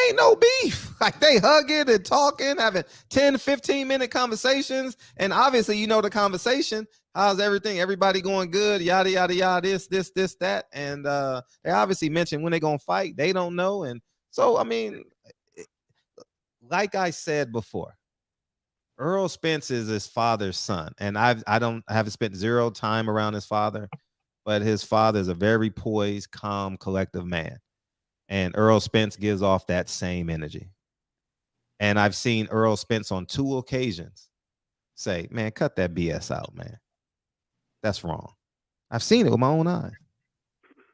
Ain't no beef. Like, they hugging and talking, having 10, 15-minute conversations. And obviously, you know the conversation. How's everything? Everybody going good? Yada, yada, yada, this, that. And they obviously mentioned when they're going to fight. They don't know. And so, I mean, like I said before, Earl Spence is his father's son. And I haven't spent zero time around his father, but his father is a very poised, calm, collective man. And Earl Spence gives off that same energy. And I've seen Earl Spence on 2 occasions say, man, cut that BS out, man. That's wrong. I've seen it with my own eyes.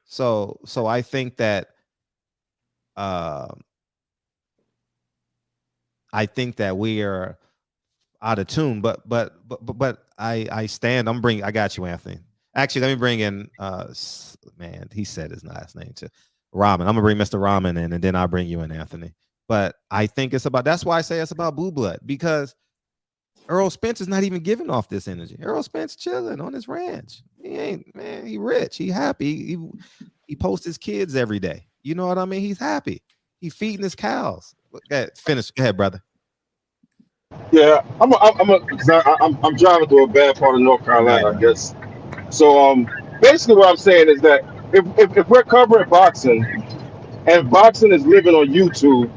So I think that we are out of tune, but I stand. I got you, Anthony. Actually, let me bring in man, he said his last name too. Ramen. I'm gonna bring Mr. Ramen in, and then I'll bring you in, Anthony. But I think that's why I say it's about BlueBlood, because Earl Spence is not even giving off this energy. Earl Spence chilling on his ranch. He ain't, man, he rich, he happy. He posts his kids every day. You know what I mean? He's happy. He feeding his cows. Go ahead, finish. Go ahead, brother. Yeah, I'm driving through a bad part of North Carolina, I guess. So basically what I'm saying is that if we're covering boxing and boxing is living on YouTube,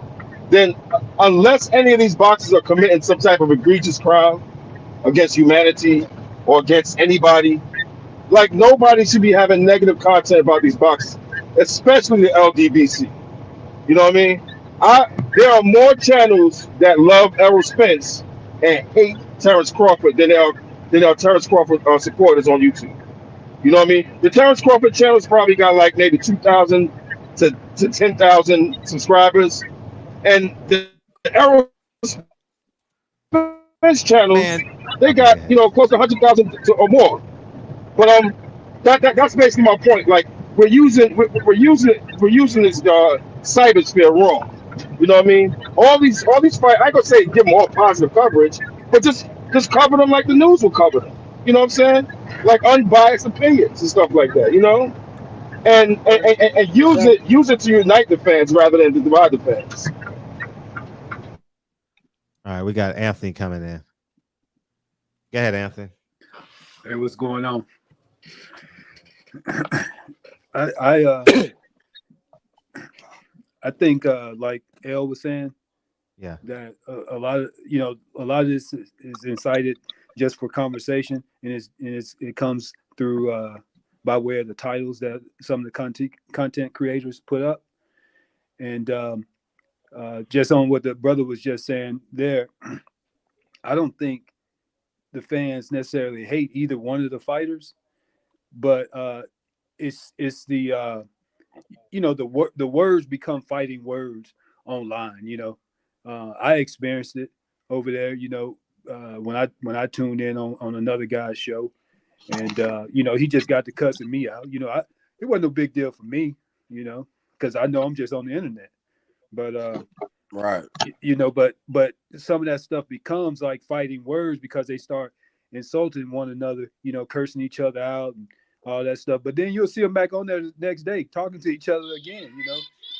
then unless any of these boxers are committing some type of egregious crime against humanity or against anybody, like, nobody should be having negative content about these boxers, especially the LDBC. You know what I mean? There are more channels that love Errol Spence and hate Terrence Crawford than there are Terrence Crawford supporters on YouTube. You know what I mean? The Terrence Crawford channel's probably got like maybe 2,000 to 10,000 subscribers, and the Errol Spence channels, they got close to 100,000 or more. But that's basically my point. Like, we're using this cybersphere wrong. You know what I mean? All these fights, I ain't gonna say give them all positive coverage, but just cover them like the news will cover them. You know what I'm saying? Like unbiased opinions and stuff like that. You know, and use it to unite the fans rather than to divide the fans. All right, we got Anthony coming in. Go ahead, Anthony. Hey, what's going on? I think like Elle was saying, yeah, that a lot of this is incited just for conversation, and it comes through by way of the titles that some of the content creators put up, and just on what the brother was just saying there, I don't think the fans necessarily hate either one of the fighters, but it's the the words become fighting words online. I experienced it over there, when I tuned in on another guy's show, and he just got to cussing me out. It wasn't no big deal for me, because I know I'm just on the internet. But right, but some of that stuff becomes like fighting words because they start insulting one another, cursing each other out and all that stuff. But then you'll see them back on there the next day talking to each other again,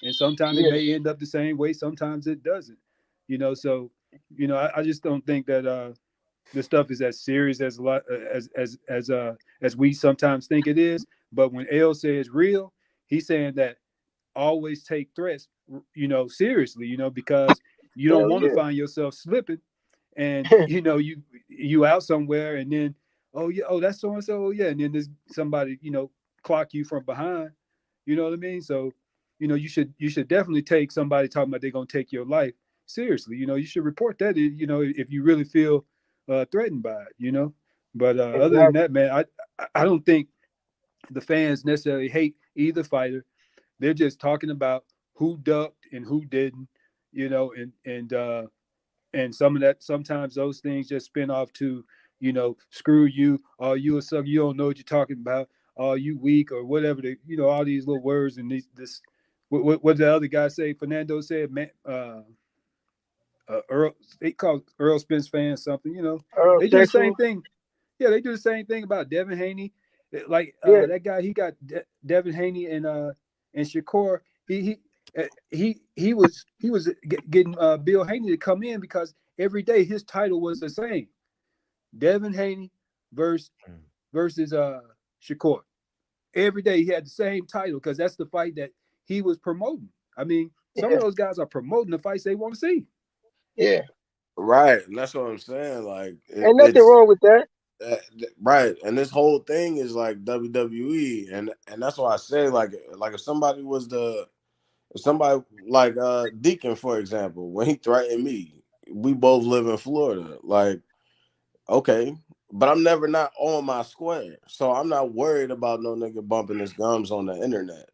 and sometimes it may end up the same way, sometimes it doesn't, so I just don't think that this stuff is as serious as a lot as we sometimes think it is. But when L says real, he's saying that always take threats seriously, because You don't Hell want to yeah. find yourself slipping, and you know you out somewhere, and then oh yeah, oh that's so and so, yeah, and then there's somebody clock you from behind. You know what I mean? So you should definitely take somebody talking about they're gonna take your life seriously. You should report that. If you really feel threatened by it. But other than that, man, I don't think the fans necessarily hate either fighter. They're just talking about who ducked and who didn't, and some of that, sometimes those things just spin off to, screw you, or you a sucker, you don't know what you're talking about, or you weak, or whatever all these little words and what the other guy say? Fernando said, man, Earl, they call Earl Spence fans something, they do the same thing. Yeah, they do the same thing about Devin Haney. Like that guy, he got Devin Haney and Shakur. He was getting Bill Haney to come in because every day his title was the same: Devin Haney versus Shakur. Every day he had the same title because that's the fight that he was promoting. I mean, some of those guys are promoting the fights they want to see. Yeah, right, and that's what I'm saying. Like, ain't nothing wrong with that. Right, and this whole thing is like WWE, and that's why I say like if somebody like Deacon, for example, when he threatened me, we both live in Florida. Like, okay, but I'm never not on my square, so I'm not worried about no nigga bumping his gums on the internet.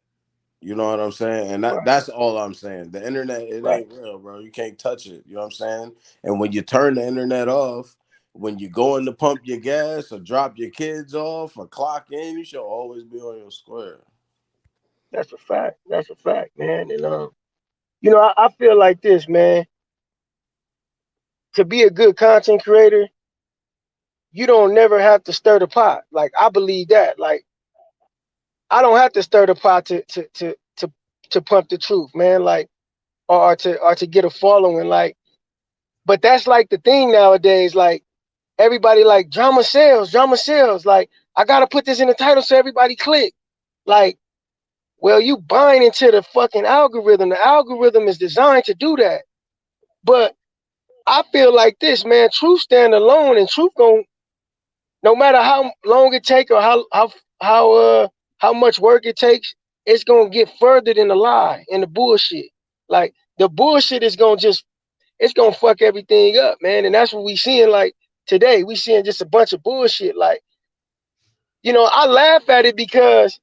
You know what I'm saying? And that's all I'm saying. The internet, it ain't real, bro. You can't touch it. You know what I'm saying? And when you turn the internet off, when you go in to pump your gas or drop your kids off or clock in, you should always be on your square. That's a fact. That's a fact, man. And I feel like this, man. To be a good content creator, you don't never have to stir the pot. Like, I believe that. Like, I don't have to stir the pot to pump the truth, man. Like, or to get a following. Like, but that's like the thing nowadays. Like, everybody like drama sells, drama sells. Like, I gotta put this in the title so everybody click. Like, well, you buying into the fucking algorithm. The algorithm is designed to do that. But I feel like this, man. Truth stand alone, and truth gon', no matter how long it take or how much work it takes, it's gonna get further than the lie and the bullshit. Like, the bullshit is gonna it's gonna fuck everything up, man. And that's what we seeing. Like, today, we seeing just a bunch of bullshit. Like, I laugh at it because,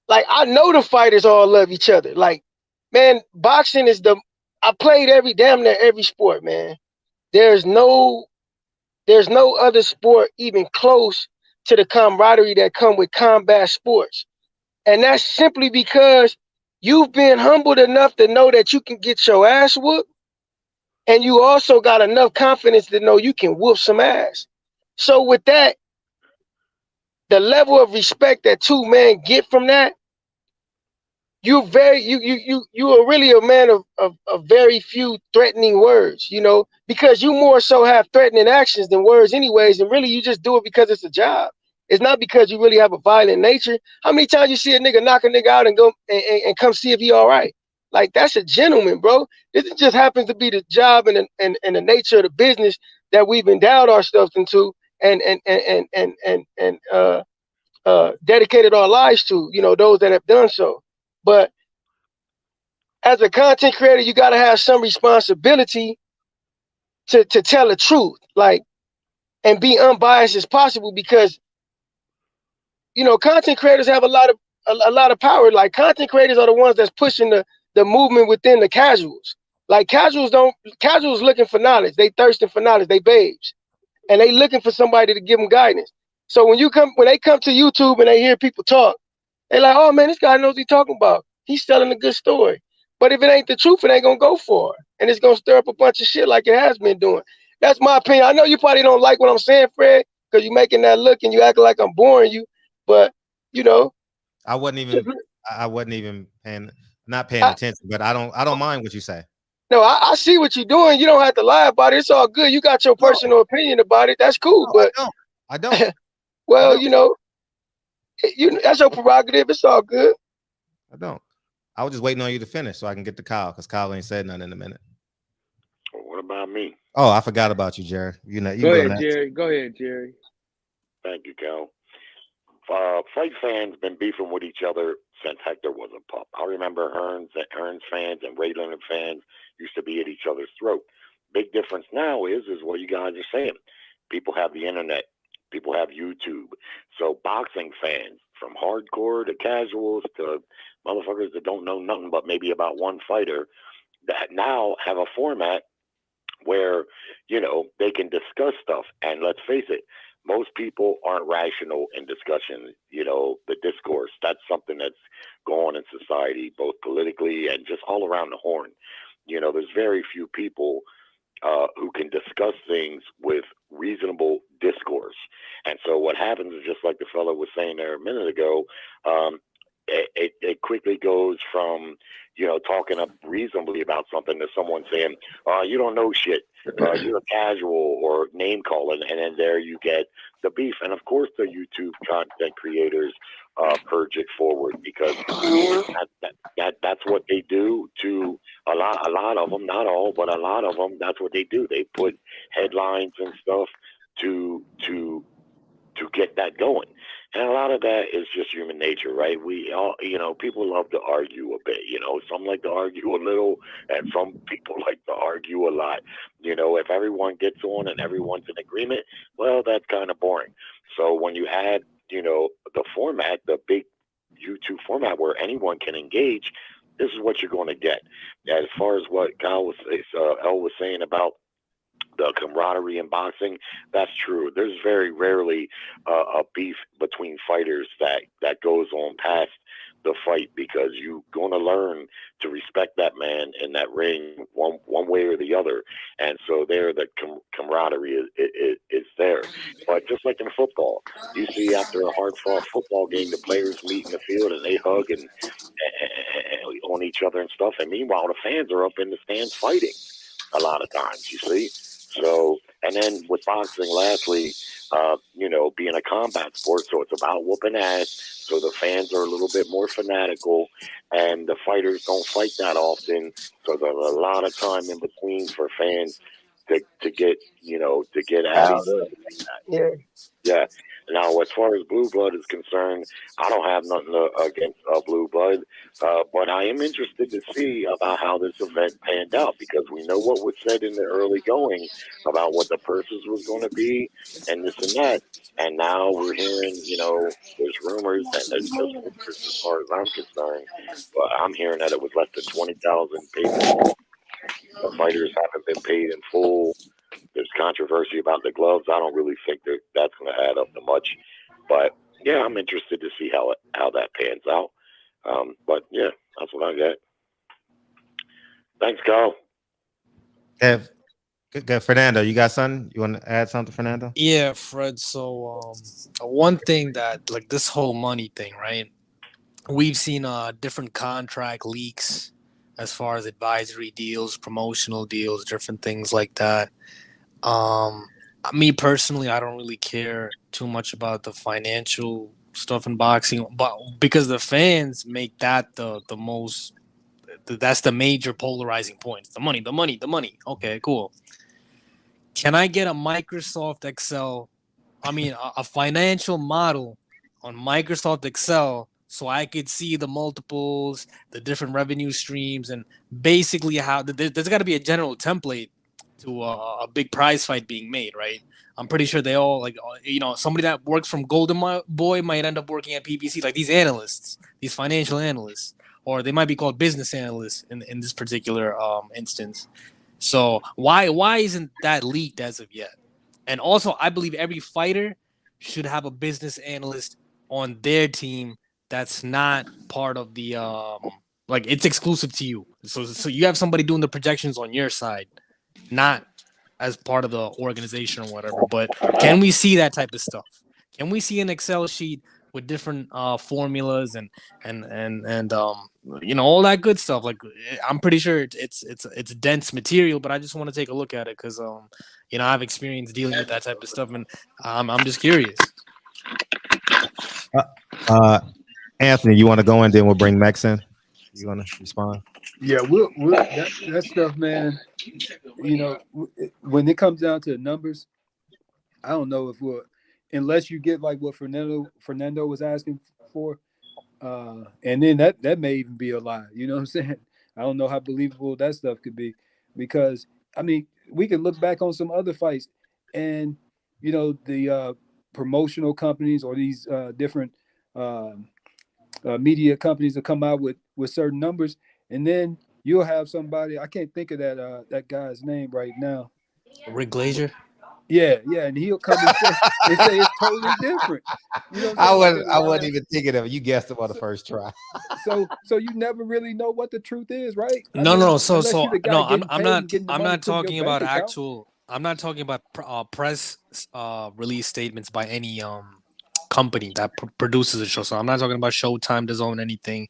like, I know the fighters all love each other. Like, man, boxing is I played damn near every sport, man. There's no other sport even close to the camaraderie that come with combat sports. And that's simply because you've been humbled enough to know that you can get your ass whooped. And you also got enough confidence to know you can whoop some ass. So with that, the level of respect that two men get from that, you are really a man of very few threatening words, because you more so have threatening actions than words anyways, and really you just do it because it's a job. It's not because you really have a violent nature. How many times you see a nigga knock a nigga out and go and come see if he all right? Like, that's a gentleman, bro. This just happens to be the job and the nature of the business that we've endowed ourselves into and dedicated our lives to, those that have done so. But as a content creator, you got to have some responsibility to tell the truth, like, and be unbiased as possible, because content creators have a lot of power. Like, content creators are the ones that's pushing the movement within the casuals. Like, casuals looking for knowledge. They thirsting for knowledge. They babes, and they looking for somebody to give them guidance. So when they come to YouTube and they hear people talk, they're like, oh man, this guy knows what he's talking about. He's telling a good story. But if it ain't the truth, it ain't gonna go for it. And it's gonna stir up a bunch of shit like it has been doing. That's my opinion. I know you probably don't like what I'm saying, Fred, because you're making that look and you acting like I'm boring you. But I wasn't even not paying attention, but I don't mind what you say. No, I see what you're doing. You don't have to lie about it. It's all good. You got your personal opinion about it. That's cool. No, but I don't. Well, I don't. That's your prerogative. It's all good. I don't. I was just waiting on you to finish so I can get to Kyle, because Kyle ain't said nothing in a minute. What about me? Oh, I forgot about you, Jerry. You know, you Go go ahead, next. Jerry. Go ahead, Jerry. Thank you, Cal. Fight fans been beefing with each other since Hector was a pup. I remember Hearns fans and Ray Leonard fans used to be at each other's throat. Big difference now is what you guys are saying. People have the internet. People have YouTube. So boxing fans, from hardcore to casuals to motherfuckers that don't know nothing but maybe about one fighter, that now have a format where, you know, they can discuss stuff. And let's face it, most people aren't rational in discussion. You know, the discourse, that's something that's going on in society, both politically and just all around the horn. You know, there's very few people who can discuss things with reasonable discourse. And so what happens is, just like the fellow was saying there a minute ago, it quickly goes from, you know, talking up reasonably about something to someone saying, you don't know shit, you're a casual, or name calling, and then there you get the beef. And of course the YouTube content creators purge it forward, because that's what they do to a lot of them, not all, but a lot of them. That's what they do. They put headlines and stuff to get that going. And a lot of that is just human nature, right? We all, you know, people love to argue a bit, you know, some like to argue a little, and some people like to argue a lot. You know, if everyone gets on and everyone's in agreement, well, that's kind of boring. So when you add, you know, the format, the big YouTube format where anyone can engage, this is what you're going to get. As far as what El was saying about the camaraderie in boxing, that's true. There's very rarely a beef between fighters that goes on past the fight, because you're going to learn to respect that man in that ring one way or the other. And so there, the camaraderie is there. But just like in football, you see after a hard-fought football game, the players meet in the field and they hug and on each other and stuff. And meanwhile, the fans are up in the stands fighting a lot of times, you see. So, and then with boxing, lastly, you know, being a combat sport, so it's about whooping ass. So the fans are a little bit more fanatical, and the fighters don't fight that often. So there's a lot of time in between for fans to get, you know, to get at each other. Yeah. Now, as far as BlueBlood is concerned, I don't have nothing against BlueBlood, but I am interested to see about how this event panned out, because we know what was said in the early going about what the purses was going to be and this and that. And now we're hearing, you know, there's rumors, and there's just rumors as far as I'm concerned, but I'm hearing that it was less than $20,000 paid in full. The fighters haven't been paid in full. There's controversy about the gloves. I don't really think that's going to add up to much, but yeah, I'm interested to see how that pans out. But yeah, that's what I got. Thanks, Carl. Good. Fernando, you got something? You want to add something, Fernando? Yeah, Fred. So one thing that, like, this whole money thing, right? We've seen different contract leaks as far as advisory deals, promotional deals, different things like that. Me personally, I don't really care too much about the financial stuff in boxing, but because the fans make that the most, that's the major polarizing point. The money. Okay, cool. Can I get a Microsoft Excel? I mean, a financial model on Microsoft Excel, so I could see the multiples, the different revenue streams, and basically how there's got to be a general template to a big prize fight being made, right? I'm pretty sure they all, like, you know, somebody that works from Golden Boy might end up working at PBC, like these analysts, these financial analysts, or they might be called business analysts in this particular instance. So why isn't that leaked as of yet? And also, I believe every fighter should have a business analyst on their team that's not part of the like, it's exclusive to you. So you have somebody doing the projections on your side, not as part of the organization or whatever. But can we see that type of stuff? Can we see an Excel sheet with different formulas and you know, all that good stuff? Like, I'm pretty sure it's dense material, but I just want to take a look at it because you know, I've experienced dealing with that type of stuff, and I'm just curious. Anthony, you want to go in, then we'll bring Mex in. You want to respond? Yeah, we'll that stuff, man. you know, when it comes down to the numbers, I don't know if we'll, unless you get like what Fernando was asking for, and then that may even be a lie. You know what I'm saying? I don't know how believable that stuff could be, because I mean, we could look back on some other fights, and you know, the promotional companies or these different media companies will come out with certain numbers, and then you'll have somebody, I can't think of that guy's name right now. Rick Glazier. Yeah, and he'll come and say it's totally different. You know what I'm saying? I wasn't even thinking of it. You guessed it on the first try. So you never really know what the truth is, right? No. So no, I'm not talking about actual. I'm not talking about press release statements by any company that produces a show. So I'm not talking about Showtime, DAZN, anything.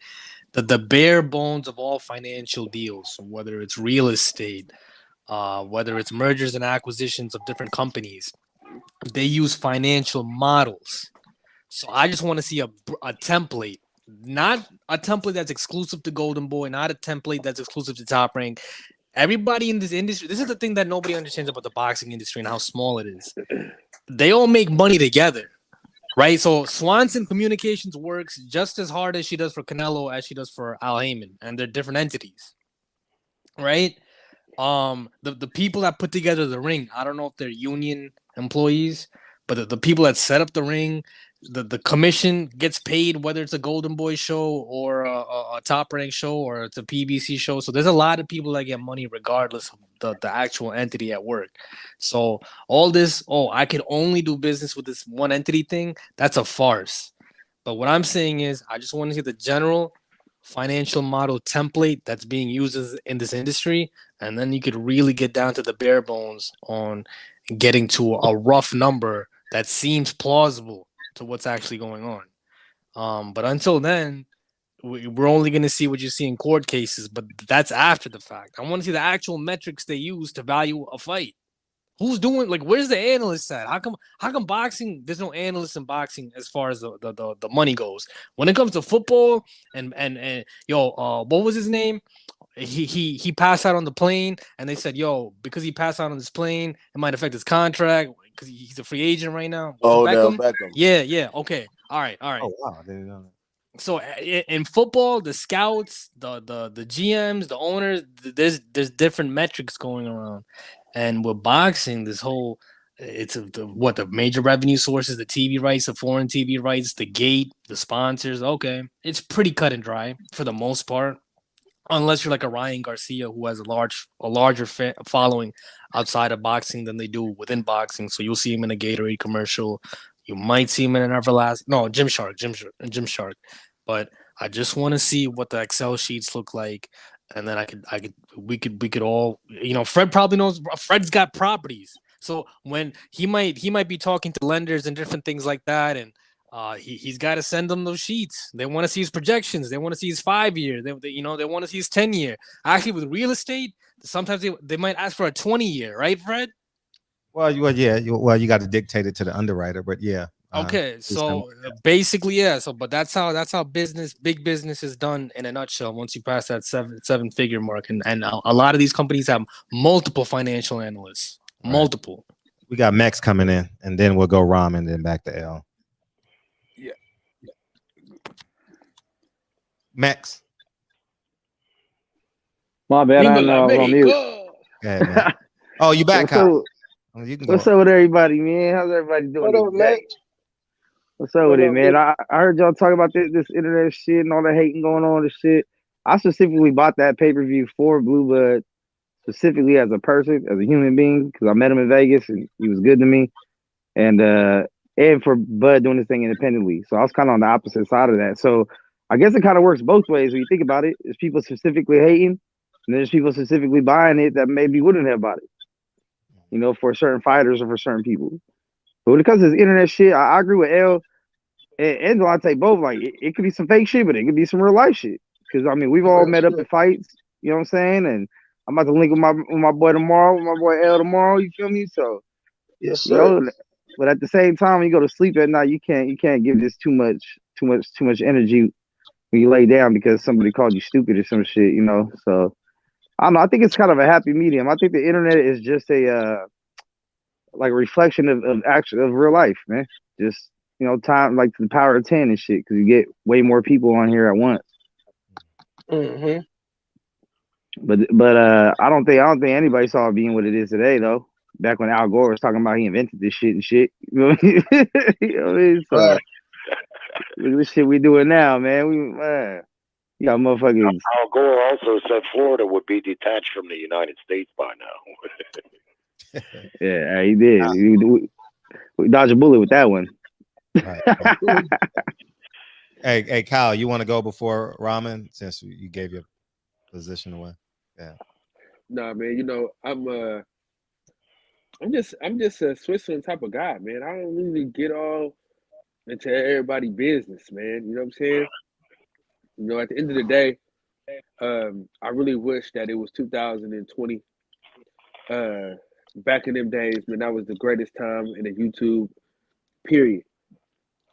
The bare bones of all financial deals, whether it's real estate, whether it's mergers and acquisitions of different companies, they use financial models. So I just want to see a template, not a template that's exclusive to Golden Boy, not a template that's exclusive to Top Rank. Everybody in this industry, this is the thing that nobody understands about the boxing industry and how small it is. They all make money together, right? So Swanson Communications works just as hard as she does for Canelo as she does for Al Heyman, and they're different entities, right? The people that put together the ring, I don't know if they're union employees, but the people that set up the ring, the commission gets paid, whether it's a Golden Boy show or a Top Rank show or it's a PBC show. So there's a lot of people that get money regardless of the actual entity at work. So all this, I could only do business with this one entity thing, that's a farce. But what I'm saying is, I just want to see the general financial model template that's being used in this industry, and then you could really get down to the bare bones on getting to a rough number that seems plausible to what's actually going on. But until then, we're only going to see what you see in court cases, but that's after the fact. I want to see the actual metrics they use to value a fight. Who's doing, like, where's the analyst at? How come boxing, there's no analyst in boxing as far as the money goes? When it comes to football and what was his name? He passed out on the plane, and they said, because he passed out on this plane, it might affect his contract because he's a free agent right now. Beckham? Yeah. Okay. All right. Oh wow, I didn't know that. So in football, the scouts, the GMs, the owners, there's different metrics going around. And with boxing, this whole, it's the major revenue sources, the TV rights, the foreign TV rights, the gate, the sponsors. Okay, it's pretty cut and dry for the most part, unless you're like a Ryan Garcia who has a larger following outside of boxing than they do within boxing. So you'll see him in a Gatorade commercial. You might see him in an Gymshark. But I just want to see what the Excel sheets look like. And then we could all, Fred probably knows. Fred's got properties, so when he might be talking to lenders and different things like that, and he's got to send them those sheets. They want to see his projections. They want to see his 5-year. They want to see his 10-year. Actually, with real estate, sometimes they might ask for a 20-year, right, Fred? Well, you got to dictate it to the underwriter, but yeah. Okay, so basically, yeah. So, but that's how big business is done in a nutshell. Once you pass that seven figure mark, and a lot of these companies have multiple financial analysts, multiple. We got Max coming in, and then we'll go Rom, and then back to L. Yeah. Max. My bad. I know I was on mute. Yeah, oh, you back, Kyle? What's up with everybody, man? How's everybody doing? What up, Max? What's up with it, man? I heard y'all talk about this internet shit and all the hating going on and shit. I specifically bought that pay-per-view for BlueBlood, specifically as a person, as a human being, because I met him in Vegas and he was good to me. And for Bud doing this thing independently. So I was kind of on the opposite side of that. So I guess it kind of works both ways when you think about it. There's people specifically hating, and there's people specifically buying it that maybe wouldn't have bought it, for certain fighters or for certain people. But when it comes to this internet shit, I agree with L and Delonte both. Like, it could be some fake shit, but it could be some real life shit. Because, I mean, we've all met up in fights, you know what I'm saying? And I'm about to link with my boy tomorrow, with my boy L tomorrow, you feel me? So, yes, sir. But at the same time, when you go to sleep at night, you can't give this too much energy when you lay down because somebody called you stupid or some shit, So I don't know. I think it's kind of a happy medium. I think the internet is just a like a reflection of actual of real life, man. Just time like the power of 10 and shit, because you get way more people on here at once. Mm-hmm. But I don't think anybody saw it being what it is today though. Back when Al Gore was talking about he invented this shit and shit. You know what I mean? So Right. look at the shit we doing now, man. You got motherfuckers. Al Gore also said Florida would be detached from the United States by now. Yeah, he did. We dodged a bullet with that one. Right. Hey, Kyle, you want to go before Ramen since you gave your position away? Yeah. Nah, man. I'm just a Switzerland type of guy, man. I don't really get all into everybody's business, man. You know what I'm saying? At the end of the day, I really wish that it was 2020. Back in them days, man, that was the greatest time in the YouTube period.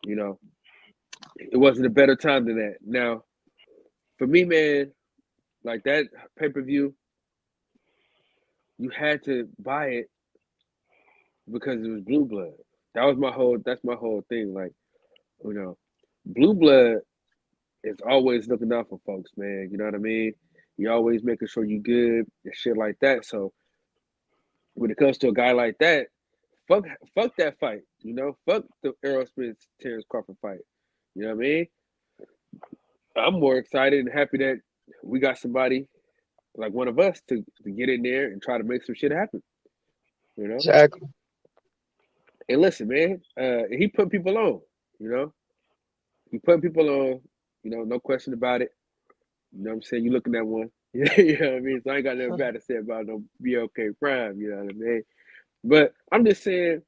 It wasn't a better time than that. Now, for me, man, like that pay-per-view, you had to buy it because it was BlueBlood. That's my whole thing. Like, BlueBlood is always looking out for folks, man. You know what I mean? You always making sure you good and shit like that. So when it comes to a guy like that, fuck that fight. Fuck the Errol Spence Terrence Crawford fight. You know what I mean? I'm more excited and happy that we got somebody like one of us to get in there and try to make some shit happen. Exactly. And listen, man, he put people on. He put people on. No question about it. You know what I'm saying? You looking at one. You know what I mean? So I ain't got nothing bad to say about no BLKPrime. You know what I mean? But I'm just saying,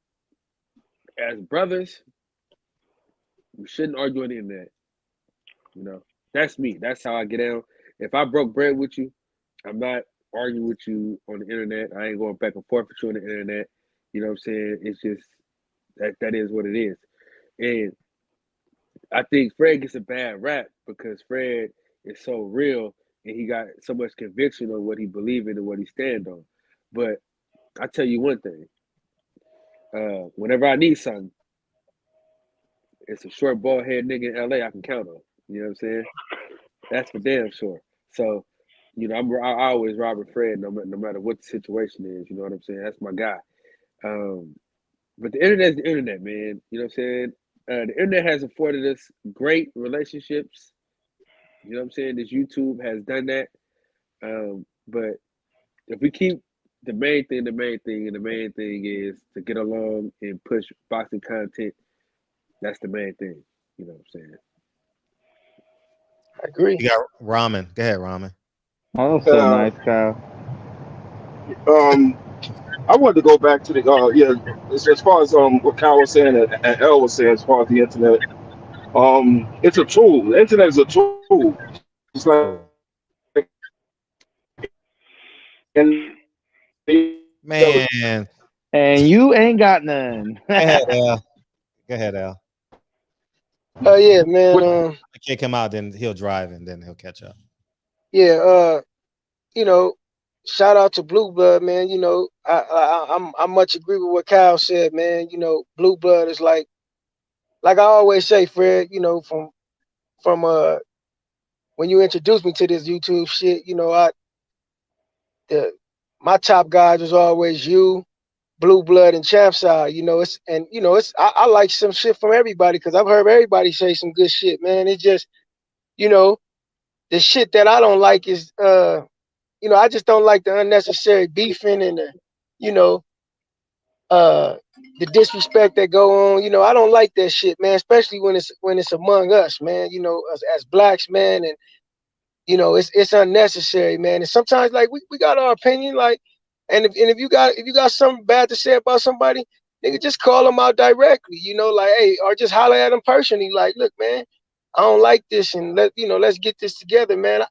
as brothers, we shouldn't argue on the internet. That's me. That's how I get down. If I broke bread with you, I'm not arguing with you on the internet. I ain't going back and forth with you on the internet. You know what I'm saying? It's just that is what it is. And I think Fred gets a bad rap because Fred is so real and he got so much conviction on what he believes in and what he stands on. But I tell you one thing. Whenever I need something, it's a short bald head nigga in LA I can count on. You know what I'm saying? That's for damn sure. So, I always rob with Fred no matter what the situation is. You know what I'm saying? That's my guy. But the internet is the internet, man. You know what I'm saying? The internet has afforded us great relationships. You know what I'm saying? This YouTube has done that. But if we keep the main thing, and the main thing is to get along and push boxing content. That's the main thing. You know what I'm saying? I agree. You got Ramen. Go ahead, Ramen. Oh, that's so nice, Kyle. I wanted to go back to the as far as what Kyle was saying and Elle was saying as far as the internet. It's a tool. The internet is a tool. It's like man. And you ain't got none. Go ahead, Al. Go ahead, Al. Oh yeah, man. Kick him out, then he'll drive and then he'll catch up. Yeah, shout out to BlueBlood, man. I much agree with what Kyle said, man. BlueBlood is like I always say, Fred. From when you introduced me to this YouTube shit, my top guys was always you, BlueBlood, and Champside. I like some shit from everybody because I've heard everybody say some good shit, man. It's just, the shit that I don't like is I just don't like the unnecessary beefing and the disrespect that go on. I don't like that shit, man, especially when it's among us, man, as blacks, man. And it's unnecessary, man. And sometimes like we got our opinion, like, and if you got something bad to say about somebody, nigga, just call them out directly, like, hey, or just holler at them personally, like, look, man, I don't like this, and let's get this together, man.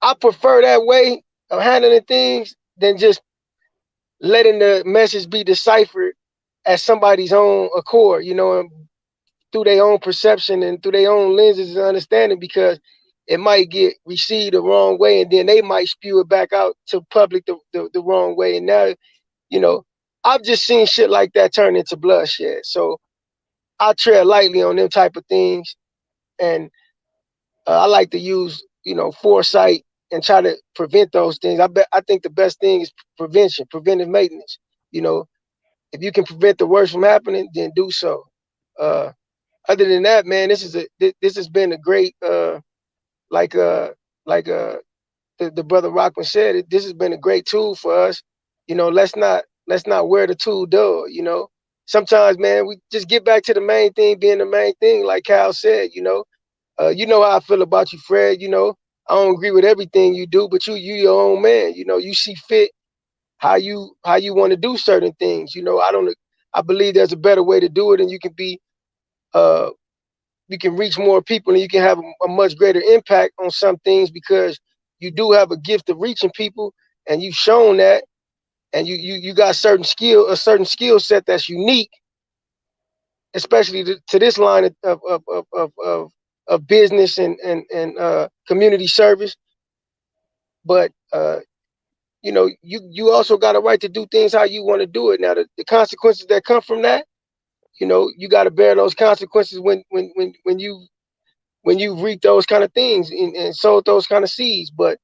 I prefer that way of handling things than just letting the message be deciphered at somebody's own accord, and through their own perception and through their own lenses and understanding. Because it might get received the wrong way, and then they might spew it back out to public the wrong way. And now, you know, I've just seen shit like that turn into bloodshed. So I tread lightly on them type of things, and I like to use, you know, foresight and try to prevent those things. I think the best thing is prevention, preventive maintenance. You know, if you can prevent the worst from happening, then do so. Other than that, man, this has been a great like the brother Rockman said, this has been a great tool for us. You know, let's not wear the tool dull. You know, sometimes, man, we just get back to the main thing being the main thing, like Kyle said. You know how I feel about you, Fred. You know, I don't agree with everything you do, but you your own man. You know, you see fit how you want to do certain things. You know, I believe there's a better way to do it, and you can be you can reach more people, and you can have a much greater impact on some things because you do have a gift of reaching people, and you've shown that, and you got a certain skill set that's unique, especially to this line of business and community service. But you know, you also got a right to do things how you want to do it. Now, the consequences that come from that, you know, you got to bear those consequences when you reap those kind of things and sowed those kind of seeds. But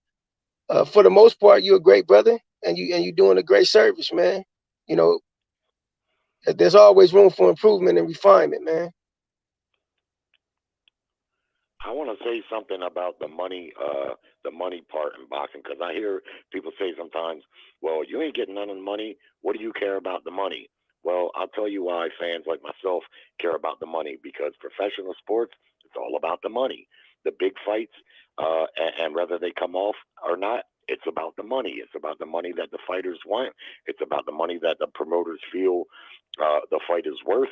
for the most part, you're a great brother, and you're doing a great service, man. You know, there's always room for improvement and refinement, man. I want to say something about the money part in boxing, because I hear people say sometimes, well, you ain't getting none of the money. What do you care about the money? Well, I'll tell you why fans like myself care about the money, because professional sports, it's all about the money. The big fights, and whether they come off or not, it's about the money. It's about the money that the fighters want. It's about the money that the promoters feel the fight is worth.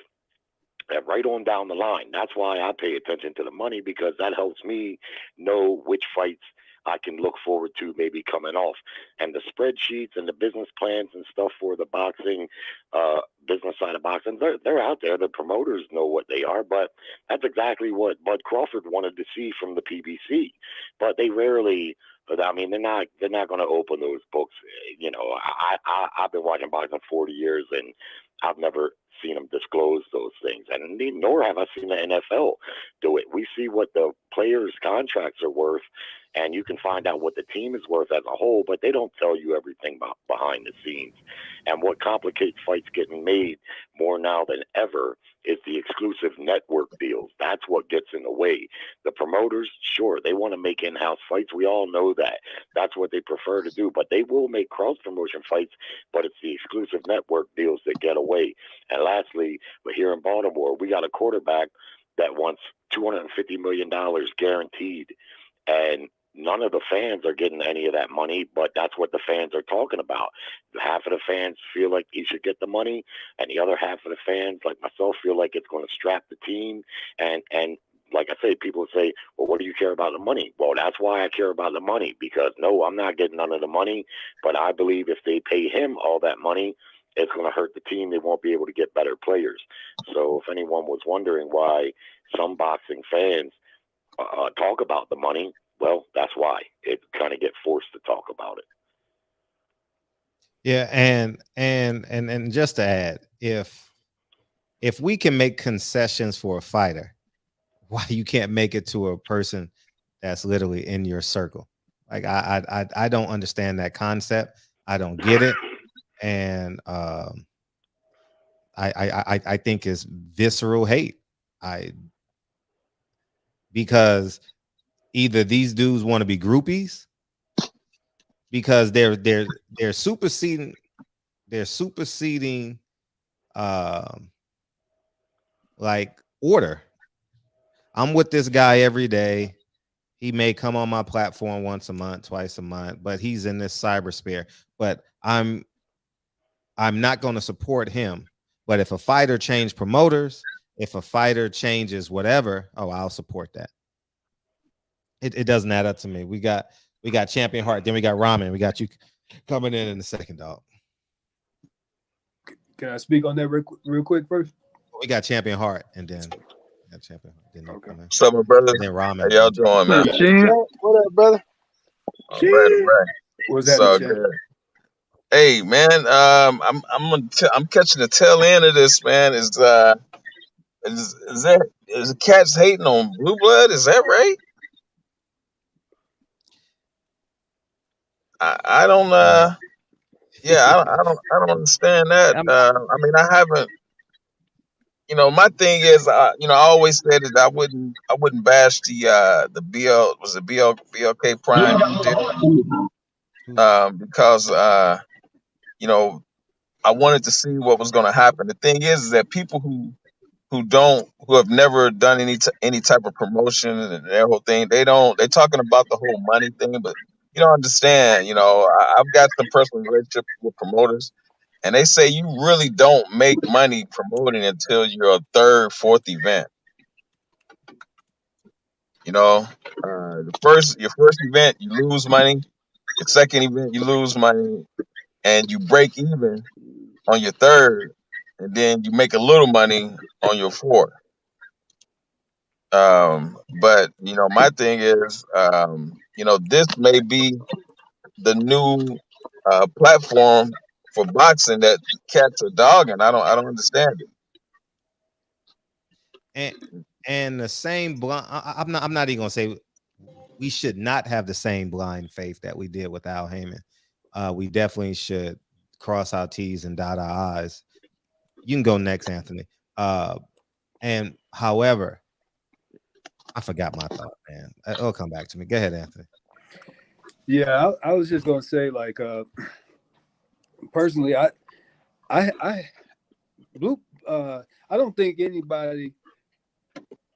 And right on down the line. That's why I pay attention to the money, because that helps me know which fights I can look forward to maybe coming off. And the spreadsheets and the business plans and stuff for the boxing, business side of boxing, they're out there. The promoters know what they are, but that's exactly what Bud Crawford wanted to see from the PBC. But they rarely, I mean, they're not going to open those books. You know, I've been watching boxing 40 years, and I've never seen them disclose those things, and nor have I seen the NFL do it. We see what the players' contracts are worth, and you can find out what the team is worth as a whole, but they don't tell you everything behind the scenes. And what complicates fights getting made more now than ever is the exclusive network deals. That's what gets in the way. The promoters, sure, they want to make in-house fights. We all know that. That's what they prefer to do, but they will make cross-promotion fights, but it's the exclusive network deals that get away. And lastly, but here in Baltimore, we got a quarterback that wants $250 million guaranteed, and none of the fans are getting any of that money, but that's what the fans are talking about. Half of the fans feel like he should get the money, and the other half of the fans, like myself, feel like it's going to strap the team. And like I say, people say, well, what do you care about the money? Well, that's why I care about the money, because no, I'm not getting none of the money, but I believe if they pay him all that money, it's going to hurt the team. They won't be able to get better players. So if anyone was wondering why some boxing fans talk about the money, well, that's why it kind of get forced to talk about it. Yeah, and just to add, if we can make concessions for a fighter, why you can't make it to a person that's literally in your circle? Like I don't understand that concept. I don't get it, and I think it's visceral hate. Because either these dudes want to be groupies, because they're superseding like order. I'm with this guy every day. He may come on my platform once a month, twice a month, but he's in this cybersphere. But I'm not going to support him. But if a fighter changes promoters, if a fighter changes whatever, oh, I'll support that. It doesn't add up to me. We got Champion Heart, then we got Ramen. We got you coming in a second, dog. Can I speak on that real quick first? We got Champion Heart, and then That champion didn't even come in. What's up, my brother? Then How Ramen. y'all doing, man? What up, brother? All right. What's It's happening, all champ? good. Hey, man. I'm catching the tail end of this, man. Is the cats hating on BlueBlood? Is that right? I don't. Yeah, I don't understand that. I mean, I haven't. My thing is, I always said that I wouldn't bash the BLKPrime who did it, because I wanted to see what was going to happen. The thing is that people who have never done any type of promotion and their whole thing, they're talking about the whole money thing, but you don't understand. I've got some personal relationships with promoters, and they say you really don't make money promoting until your third, fourth event. Your first event you lose money, your second event you lose money, and you break even on your third, and then you make a little money on your fourth. But my thing is, this may be the new platform for boxing that cats are dogging. I don't understand it. And the same blind. I'm not even gonna say we should not have the same blind faith that we did with Al Heyman. We definitely should cross our T's and dot our I's. You can go next, Anthony. And however, I forgot my thought, man. It'll come back to me. Go ahead, Anthony. Yeah, I was just gonna say, like, personally, I don't think anybody,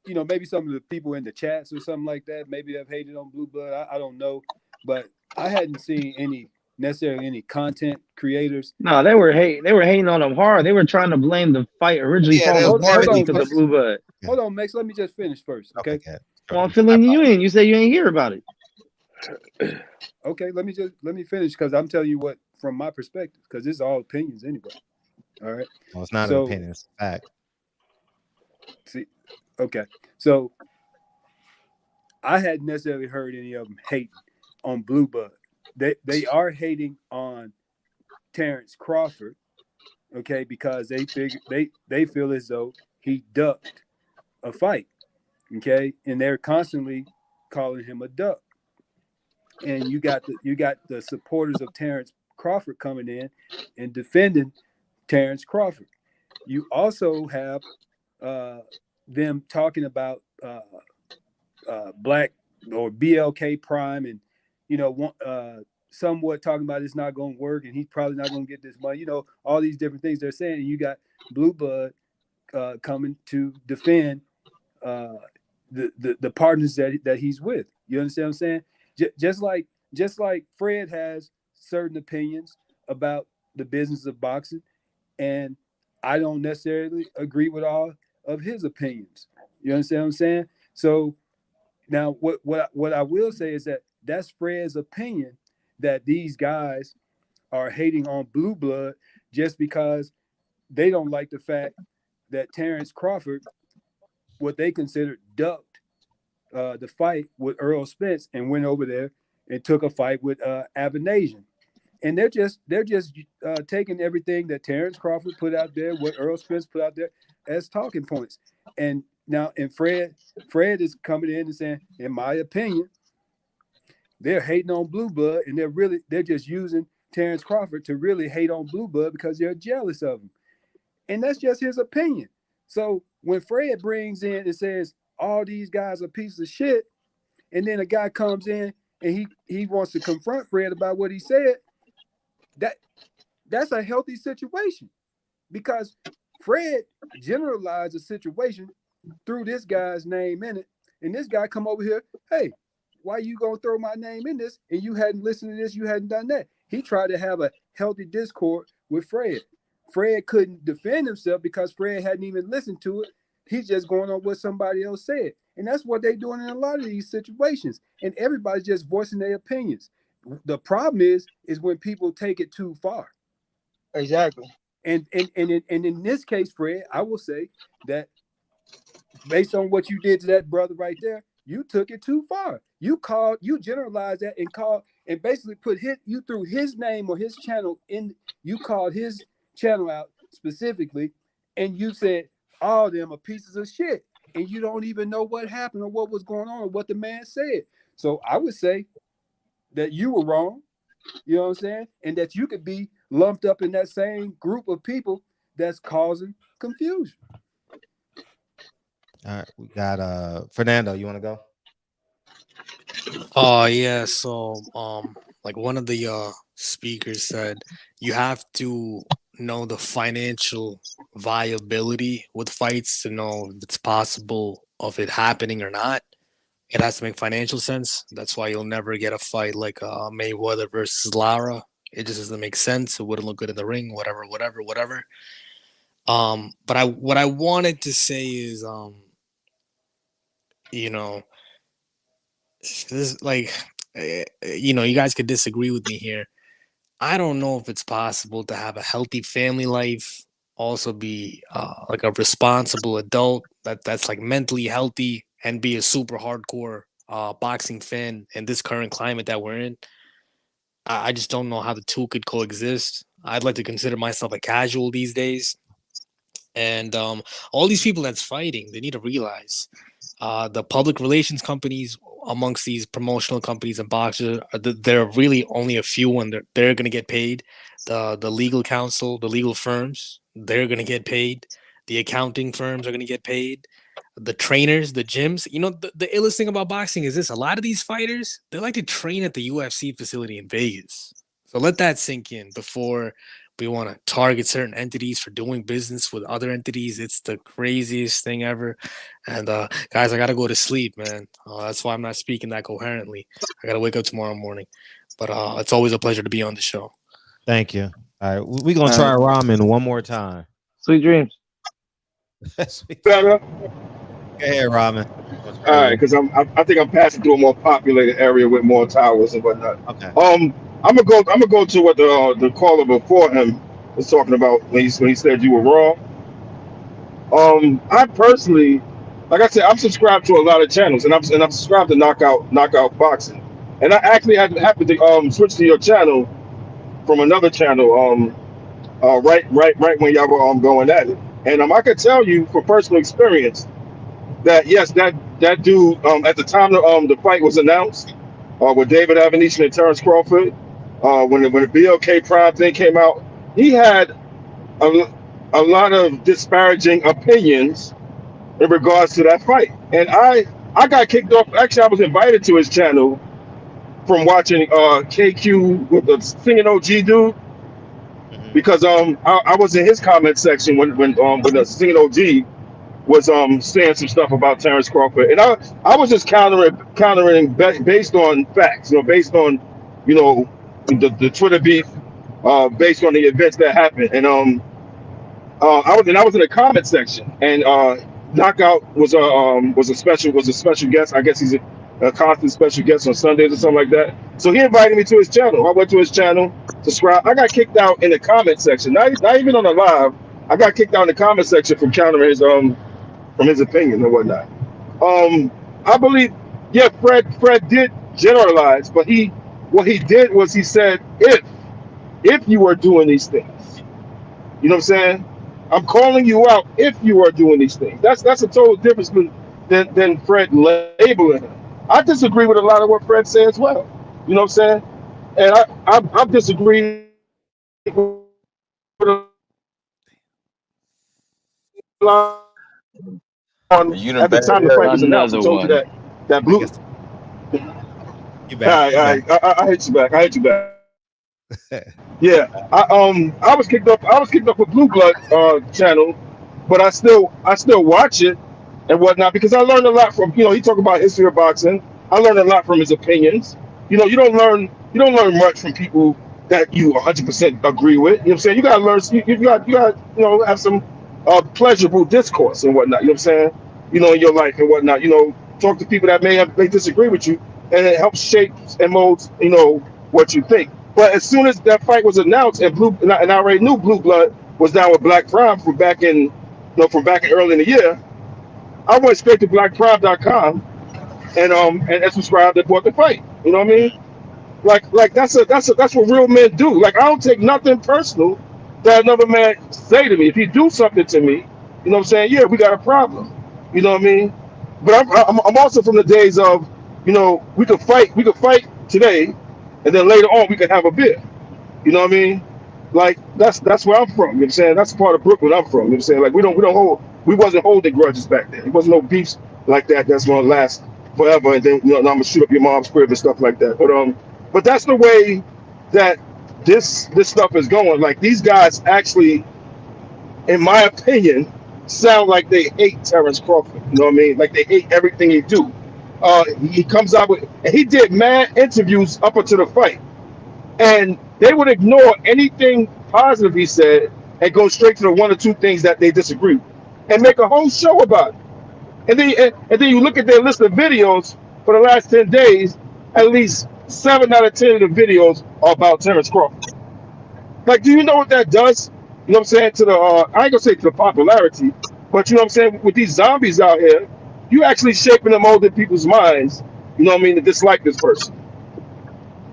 maybe some of the people in the chats or something like that, maybe have hated on BlueBlood. I don't know, but I hadn't seen necessarily any content creators. No, they were hating on them hard. They were trying to blame the fight originally falling apart because of BlueBlood. Hold on, Max. Let me just finish first, okay? Well, I'm filling you in. You say you ain't hear about it. Okay, let me finish, because I'm telling you what from my perspective, because it's all opinions anyway. All right. Well, it's not an opinion; it's a fact. See, okay, so I hadn't necessarily heard any of them hate on BlueBlood. They are hating on Terrence Crawford, okay, because they feel as though he ducked a fight, okay, and they're constantly calling him a duck. And you got the supporters of Terrence Crawford coming in and defending Terrence Crawford. You also have them talking about Black or BLKPrime, and somewhat talking about it's not going to work and he's probably not going to get this money. All these different things they're saying. And you got BlueBlood coming to defend the partners that he's with. You understand what I'm saying? Just like Fred has certain opinions about the business of boxing, and I don't necessarily agree with all of his opinions. You understand what I'm saying? So now what I will say is that that's Fred's opinion, that these guys are hating on BlueBlood just because they don't like the fact that Terrence Crawford, what they considered, ducked the fight with Earl Spence and went over there and took a fight with Abinasian. And they're just taking everything that Terrence Crawford put out there, what Earl Spence put out there, as talking points. And Fred is coming in and saying, in my opinion, they're hating on BlueBlood, and they're just using Terrence Crawford to really hate on BlueBlood because they're jealous of him. And that's just his opinion. So when Fred brings in and says all these guys are pieces of shit, and then a guy comes in and he wants to confront Fred about what he said, that's a healthy situation, because Fred generalized the situation threw this guy's name in it, and this guy come over here, hey, why you gonna throw my name in this? And you hadn't listened to this, you hadn't done that. He tried to have a healthy discord with Fred. Fred couldn't defend himself because Fred hadn't even listened to it. He's just going on what somebody else said. And that's what they're doing in a lot of these situations. And everybody's just voicing their opinions. The problem is when people take it too far. Exactly. And in this case, Fred, I will say that based on what you did to that brother right there, you took it too far. You generalized that and basically you threw his name or his channel in. You called his channel out specifically, and you said all of them are pieces of shit, and you don't even know what happened or what was going on or what the man said. So I would say that you were wrong. You know what I'm saying? And that you could be lumped up in that same group of people that's causing confusion. All right, we got Fernando. You want to go? Oh yeah, so like one of the speakers said, you have to know the financial viability with fights to know if it's possible of it happening or not. It has to make financial sense. That's why you'll never get a fight like Mayweather versus Lara. It just doesn't make sense. It wouldn't look good in the ring. Whatever. But what I wanted to say is, you know, this like, you know, you guys could disagree with me here. I don't know if it's possible to have a healthy family life, also be like a responsible adult that's like mentally healthy and be a super hardcore boxing fan in this current climate that we're in. I just don't know how the two could coexist. I'd like to consider myself a casual these days. And all these people that's fighting, they need to realize the public relations companies amongst these promotional companies and boxers, there are really only a few, and they're going to get paid. The legal counsel, the legal firms, they're going to get paid. The accounting firms are going to get paid. The trainers, the gyms. You know, the illest thing about boxing is this: a lot of these fighters, they like to train at the UFC facility in Vegas. So let that sink in before we want to target certain entities for doing business with other entities. It's the craziest thing ever. And guys, I got to go to sleep, man. That's why I'm not speaking that coherently. I got to wake up tomorrow morning. But it's always a pleasure to be on the show. Thank you. All right, we're going to try ramen one more time. Sweet dreams. Better. Go ahead, ramen. All right, because I think I'm passing through a more populated area with more towers and whatnot. Okay. I'm gonna go to what the caller before him was talking about when he said you were wrong. I personally, like I said, I'm subscribed to a lot of channels, and I'm subscribed to Knockout Boxing, and I actually happened to switch to your channel from another channel right when y'all were going at it, and I could tell you from personal experience that yes, that dude at the time the fight was announced with David Avenetian and Terrence Crawford, when the BLKPrime thing came out, he had a lot of disparaging opinions in regards to that fight, and I got kicked off. Actually, I was invited to his channel from watching KQ with the singing OG dude, because I was in his comment section when the singing OG was saying some stuff about Terrence Crawford, and I was just countering based on facts, based on the Twitter beef, based on the events that happened, and I was in the comment section, and Knockout was a special guest. I guess he's a constant special guest on Sundays or something like that. So he invited me to his channel. I went to his channel, subscribe. I got kicked out in the comment section. Not even on the live. I got kicked out in the comment section from countering his opinion and whatnot. I believe, yeah, Fred did generalize, but what he did was he said, if you are doing these things, you know what I'm saying? I'm calling you out if you are doing these things. That's a total difference than Fred labeling him. I disagree with a lot of what Fred said as well. You know what I'm saying? And I disagree with a lot on at the time the fight was announced. I told you that blue. You back? I hate you back. I hate you back. Yeah, I was kicked off. I was kicked off with BlueBlood channel, but I still watch it and whatnot because I learned a lot from he talked about history of boxing. I learned a lot from his opinions. You don't learn much from people that you 100% agree with. You know what I'm saying? You gotta learn. You got have some pleasurable discourse and whatnot. You know what I'm saying? In your life and whatnot. Talk to people that may disagree with you, and it helps shape and molds what you think. But as soon as that fight was announced, and I already knew BlueBlood was down with BLKPrime from back in early in the year, I went straight to blackprime.com and subscribed and bought the fight. You know what I mean? Like that's what real men do. Like I don't take nothing personal that another man say to me. If he do something to me, you know what I'm saying? Yeah, we got a problem. You know what I mean? But I'm also from the days of, you know, we could fight today, and then later on we could have a beer. You know what I mean? Like that's where I'm from. You know what I'm saying? That's part of Brooklyn I'm from. You know what I'm saying? Like we wasn't holding grudges back then. There wasn't no beefs like that that's gonna last forever, and then, you know, I'm gonna shoot up your mom's crib and stuff like that. But that's the way that this stuff is going. Like these guys actually, in my opinion, sound like they hate Terrence Crawford. You know what I mean? Like they hate everything he do. He comes out with, and he did mad interviews up until the fight, and they would ignore anything positive he said and go straight to the one or two things that they disagree with, and make a whole show about it. And then you look at their list of videos for the last 10 days, at least 7 out of 10 of the videos are about Terrence Crawford. Like, do you know what that does? You know what I'm saying? To the I ain't gonna say to the popularity, but you know what I'm saying, with these zombies out here, you actually shaping and molding people's minds, you know what I mean, to dislike this person.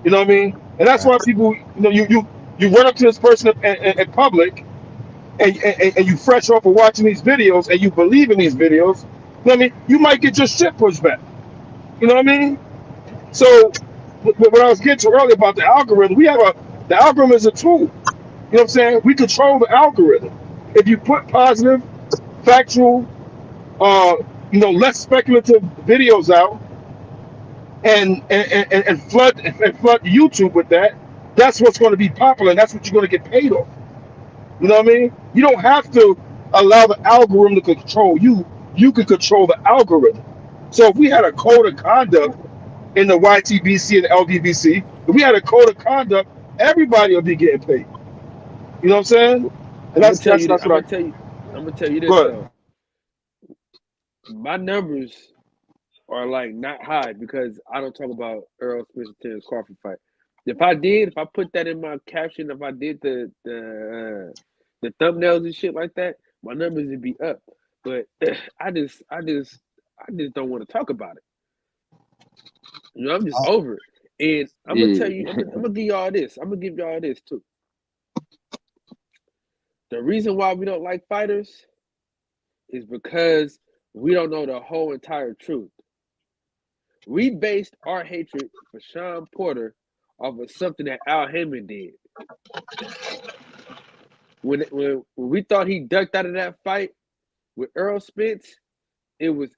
You know what I mean? And that's why people, you know, you run up to this person in public, and you fresh off of watching these videos, and you believe in these videos. You know what I mean? You might get your shit pushed back. You know what I mean? So what I was getting to earlier about the algorithm, the algorithm is a tool. You know what I'm saying? We control the algorithm. If you put positive, factual, you know, less speculative videos out, and flood YouTube with that, that's what's going to be popular, and that's what you're going to get paid off. You know what I mean? You don't have to allow the algorithm to control you. You can control the algorithm. So if we had a code of conduct in the YTBC and the LDBC, if we had a code of conduct, everybody would be getting paid. You know what I'm saying? And I'm gonna that's what tell you this Go though. My numbers are like not high because I don't talk about Earl Spence and Terrence Crawford fight. If I put that in my caption, if I did the thumbnails and shit like that, my numbers would be up. But I just don't want to talk about it. You know, I'm just over it. And I'm gonna tell you, I'm gonna give y'all this. I'm gonna give y'all this too. The reason why we don't like fighters is because we don't know the whole entire truth. We based our hatred for Sean Porter off of something that Al Haymon did. When we thought he ducked out of that fight with Earl Spence, it was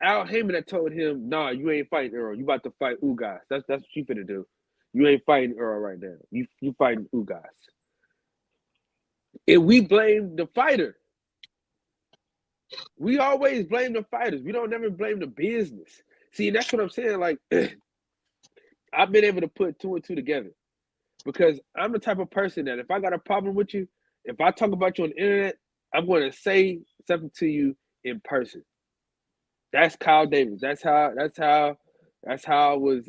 Al Haymon that told him, "Nah, you ain't fighting Earl. You about to fight Ugas. That's what you finna do. You ain't fighting Earl right now. You fighting Ugas." And we blame the fighter. We always blame the fighters. We don't never blame the business. See, that's what I'm saying. Like, I've been able to put 2 and 2 together because I'm the type of person that if I got a problem with you, if I talk about you on the internet, I'm going to say something to you in person. That's Kyle Davis. That's how I was.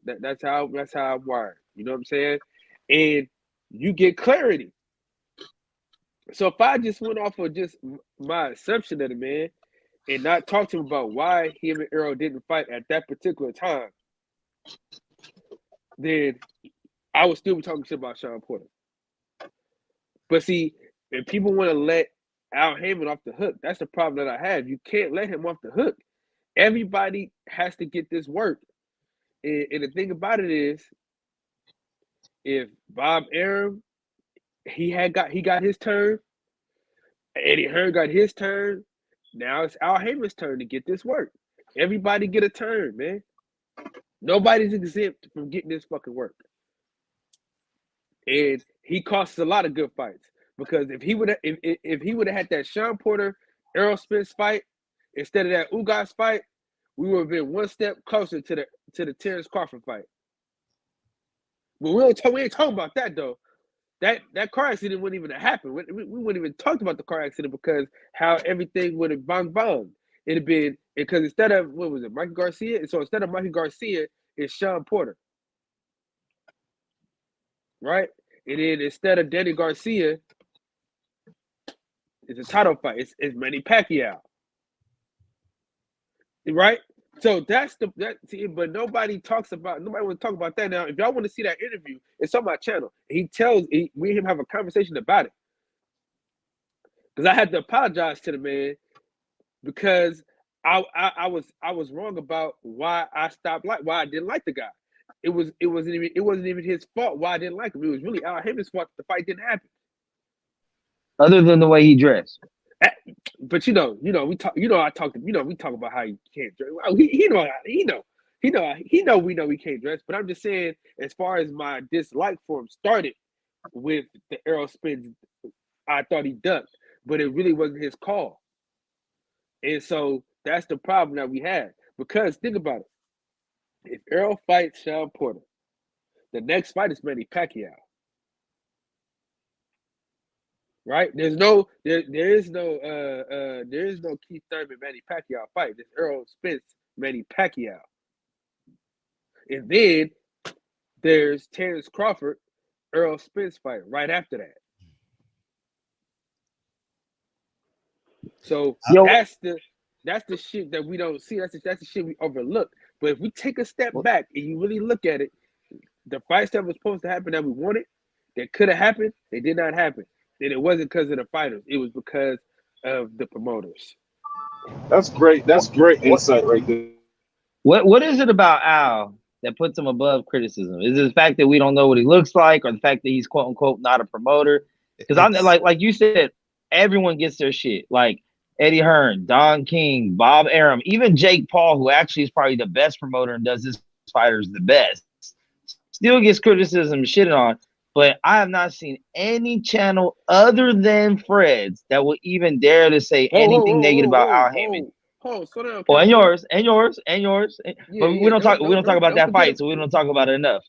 That's how I'm wired. You know what I'm saying? And you get clarity. So if I just went off of just my assumption of the man and not talk to him about why him and Earl didn't fight at that particular time, then I would still be talking shit about Sean Porter. But see, if people want to let Al Haymon off the hook, that's the problem that I have. You can't let him off the hook. Everybody has to get this work. And the thing about it is, if Bob Arum, he got his turn, Eddie Hearn got his turn, now it's Al Haymon's turn to get this work. Everybody get a turn, man. Nobody's exempt from getting this fucking work. And he costs a lot of good fights because if he would have had that Sean Porter Errol Spence fight instead of that Ugas fight, we would have been one step closer to the Terrence Crawford fight. But we ain't talking about that though. That car accident wouldn't even have happened. We wouldn't even talked about the car accident because how everything would have bong. It'd have been because instead of what was it, Mikey Garcia? So instead of Mikey Garcia, it's Sean Porter. Right? And then instead of Danny Garcia, it's a title fight. It's Manny Pacquiao. right? So that's but nobody want to talk about that now. If y'all want to see that interview, it's on my channel. Me and him have a conversation about it. Because I had to apologize to the man because I was wrong about why I why I didn't like the guy. It wasn't even his fault why I didn't like him. It was really Al Heyman's fault the fight didn't happen. Other than the way he dressed. But we talk. I talked. We talk about how he can't dress. We know he can't dress. But I'm just saying, as far as my dislike for him started with the arrow spins, I thought he ducked, but it really wasn't his call. And so that's the problem that we had. Because think about it, if Errol fights Sean Porter, the next fight is Manny Pacquiao. Right? There is no Keith Thurman Manny Pacquiao fight. There's Errol Spence Manny Pacquiao. And then there's Terrence Crawford Errol Spence fight right after that. So that's the shit that we don't see. That's the shit we overlook. But if we take a step back and you really look at it, the fights that was supposed to happen that we wanted, that could have happened, they did not happen. And it wasn't because of the fighters. It was because of the promoters. That's great. That's great insight right there. What is it about Al that puts him above criticism? Is it the fact that we don't know what he looks like, or the fact that he's quote unquote not a promoter? Because I'm like you said, everyone gets their shit. Like Eddie Hearn, Don King, Bob Arum, even Jake Paul, who actually is probably the best promoter and does his fighters the best, still gets criticism and shit on. But I have not seen any channel other than Fred's that will even dare to say anything negative about Al Heyman. And yours. But we don't talk about that fight, so we don't talk about it enough.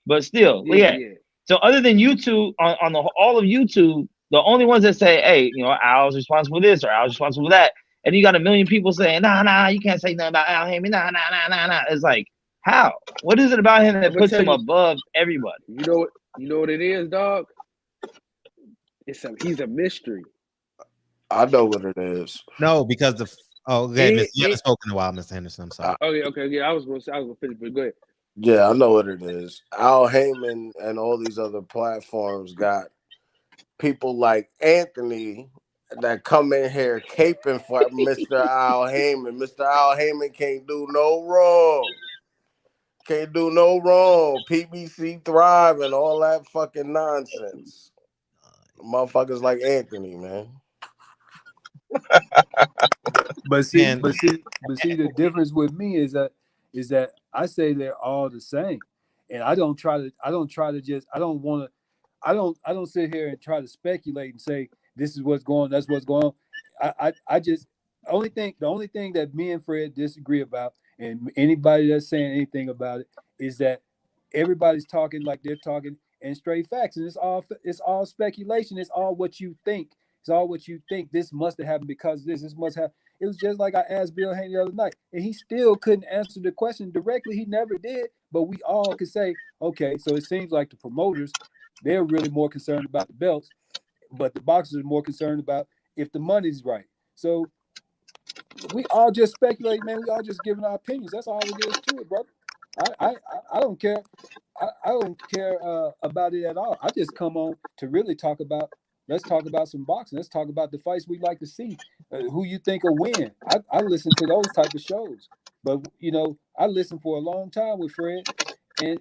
But still, yeah. So other than YouTube, on all of YouTube, the only ones that say, hey, Al's responsible for this or Al's responsible for that, and you got a million people saying, nah, you can't say nothing about Al Heyman, nah. It's like, how? What is it about him that puts him above everybody? You know what it is, dog? He's a mystery. I know what it is. No, because you haven't spoken in a while, Mr. Henderson. I'm sorry. Okay. I was gonna finish, but go ahead. Yeah, I know what it is. Al Heyman and all these other platforms got people like Anthony that come in here caping for Mr. Al Heyman. Mr. Al Heyman can't do no wrong. Can't do no wrong. PBC Thrive and all that fucking nonsense. Motherfuckers like Anthony, man. But see, the difference with me is that I say they're all the same, and I don't sit here and try to speculate and say this is what's going on, that's what's going on. I just the only thing that me and Fred disagree about, and anybody that's saying anything about it, is that everybody's talking like they're talking in straight facts, and it's all speculation. It's all what you think. It's all what you think. This must have happened because of this. This must have. It was just like I asked Bill Haney the other night, and he still couldn't answer the question directly. He never did. But we all could say, okay, so it seems like the promoters, they're really more concerned about the belts, but the boxers are more concerned about if the money's right. So we all just speculate, man. We all just giving our opinions. That's all it is to it, brother. I don't care. I don't care about it at all. I just come on to really talk about. Let's talk about some boxing. Let's talk about the fights we like to see. Who you think will win? I listen to those type of shows. But I listened for a long time with Fred, and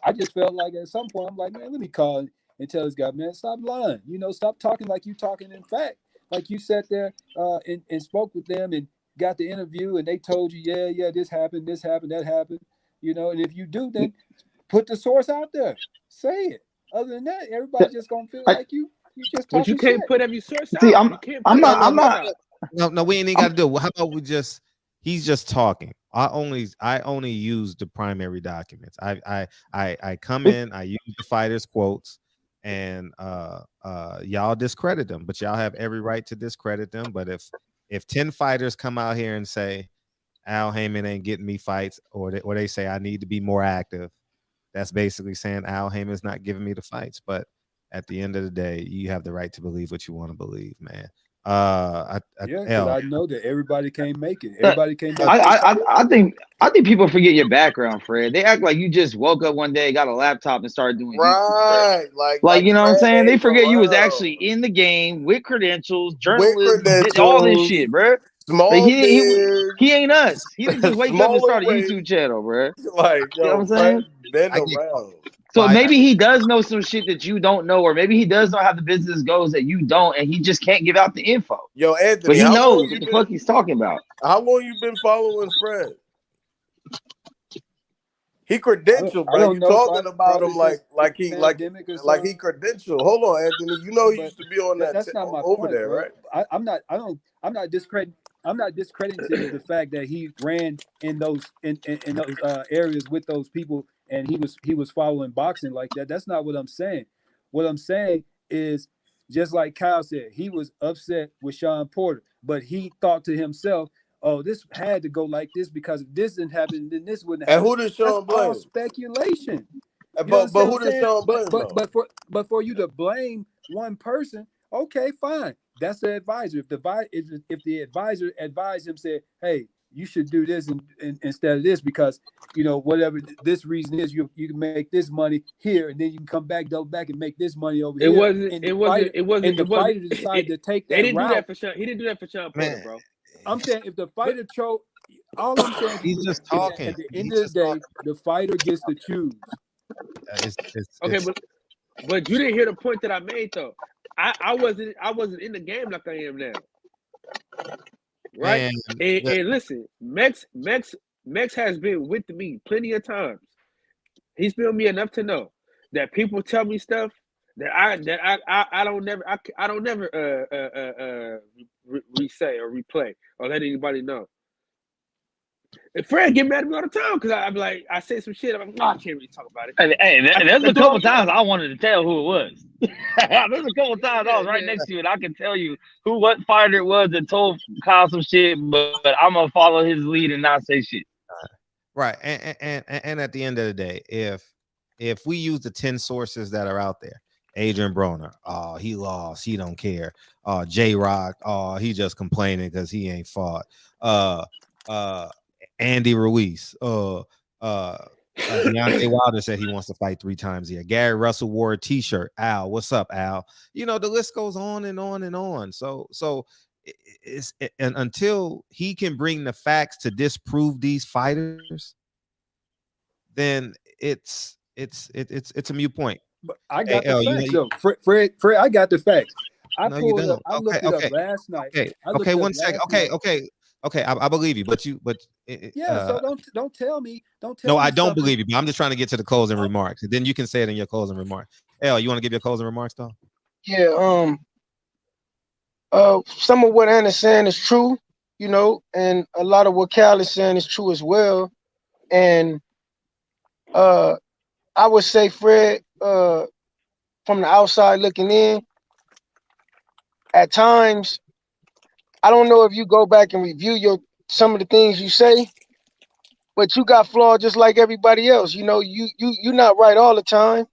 I just felt like at some point I'm like, man, let me call and tell this guy, man, stop lying. Stop talking like you talking in fact. Like you sat there and spoke with them and got the interview, and they told you, yeah, this happened, that happened. And if you do, then put the source out there. Say it. Other than that, everybody's just gonna feel like you just talking. But you can't shit. put every source See, out. I'm not. No, we ain't got to do it. How about he's just talking. I only use the primary documents. I come in, I use the fighters' quotes, and y'all discredit them, but y'all have every right to discredit them. But if 10 fighters come out here and say Al Heyman ain't getting me fights, or they say I need to be more active, that's basically saying Al Heyman's not giving me the fights. But at the end of the day, you have the right to believe what you want to believe, man. Yeah, because I know that everybody can't make it. But Everybody can't make I think people forget your background, Fred. They act like you just woke up one day, got a laptop, and started doing YouTube stuff. Right, Like you know what I'm Fred saying? They ain't forget you was around. actually in the game with credentials, With journalism, all this credentials, shit, bro. small Like beard, he ain't us. He didn't just wake up and smaller start a waist. YouTube channel, bro. Like, You know what yo, I'm Fred saying? been around. So maybe he does know some shit that you don't know, or maybe he does know how the business goes that you don't, and he just can't give out the info. Yo, Anthony, But he how long knows you what the been? fuck he's talking about. How long you been following Fred? He credentialed, I bro. don't You know, talking about him since like the he pandemic or like he something. credentialed. Hold on, Anthony. You know he But used to be on that's not my over point, there, bro. right? I'm not discrediting the fact that he ran in those areas with those people and he was following boxing like that. That's not what I'm saying. What I'm saying is, just like Kyle said, he was upset with Sean Porter, but he thought to himself, oh, this had to go like this because if this didn't happen, then this wouldn't And happen. who did That's Sean all blame? speculation. You But understand who what I'm did saying? Sean blame though? But for you to blame one person, okay, fine. That's the advisor. If the advisor advised him, said, "Hey, you should do this instead of this because whatever this reason is, you can make this money here, and then you can come back, double back, and make this money over here." And the fighter decided to take They that didn't do route. that for Sean. He didn't do that for Sean Porter, bro. I'm saying if the fighter chose, all I'm saying He's is just that talking. at the end of the day, the fighter gets to choose. Okay, but you didn't hear the point that I made though. I wasn't in the game like I am now, right? And listen, Mex has been with me plenty of times. He's been with me enough to know that people tell me stuff that I don't never re-say or replay or let anybody know. And Fred get mad at me all the time because I'm like, I say some shit. I'm like, no, I can't really talk about it. Hey, there's a couple times I wanted to tell who it was. There's a couple times I was right next to you, and I can tell you what fighter it was that told Kyle some shit, but I'm gonna follow his lead and not say shit. Right, and at the end of the day, if we use the 10 sources that are out there, Adrian Broner, oh, he lost, he don't care. J Rock, oh, he just complaining because he ain't fought. Andy Ruiz, Deontay Wilder said he wants to fight 3 times a year. Gary Russell wore a t-shirt. Al, what's up, Al? The list goes on and on and on. So and until he can bring the facts to disprove these fighters, then it's a mute point. But I got the facts though. Fred, I got the facts. I looked it up last night. Okay, 1 second. Okay, I believe you, but so don't tell me. No, I don't believe you, but I'm just trying to get to the closing remarks. And then you can say it in your closing remarks. You want to give your closing remarks, though? Yeah, some of what Anna's saying is true, and a lot of what Cal is saying is true as well. And I would say, Fred, from the outside looking in, at times, I don't know if you go back and review some of the things you say, but you got flaws just like everybody else. You're not right all the time.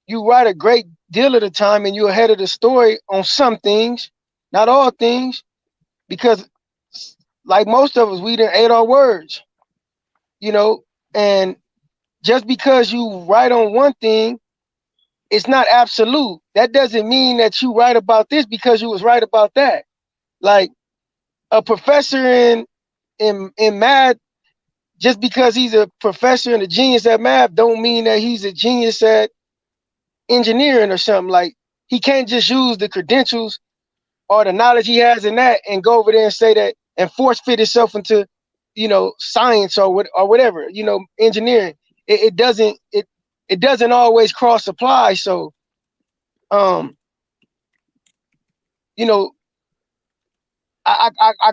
You right a great deal of the time, and you're ahead of the story on some things, not all things, because like most of us, we done ate our words, and just because you right on one thing, it's not absolute. That doesn't mean that you right about this because you was right about that. Like a professor in math, just because he's a professor and a genius at math, don't mean that he's a genius at engineering or something. Like he can't just use the credentials or the knowledge he has in that and go over there and say that and force fit itself into, science or whatever, engineering. It doesn't always cross apply. So, I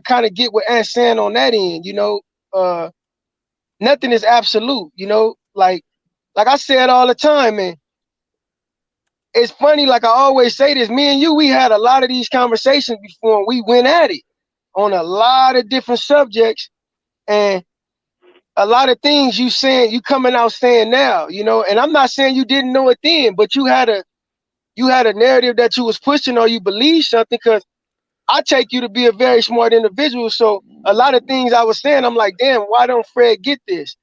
kind of get what Ant's saying on that end, nothing is absolute, like I said all the time, man. It's funny, like I always say this, me and you, we had a lot of these conversations before and we went at it on a lot of different subjects, and a lot of things you coming out saying now, and I'm not saying you didn't know it then, but you had a narrative that you was pushing or you believe something, because I take you to be a very smart individual. So a lot of things I was saying, I'm like, damn, why don't Fred get this?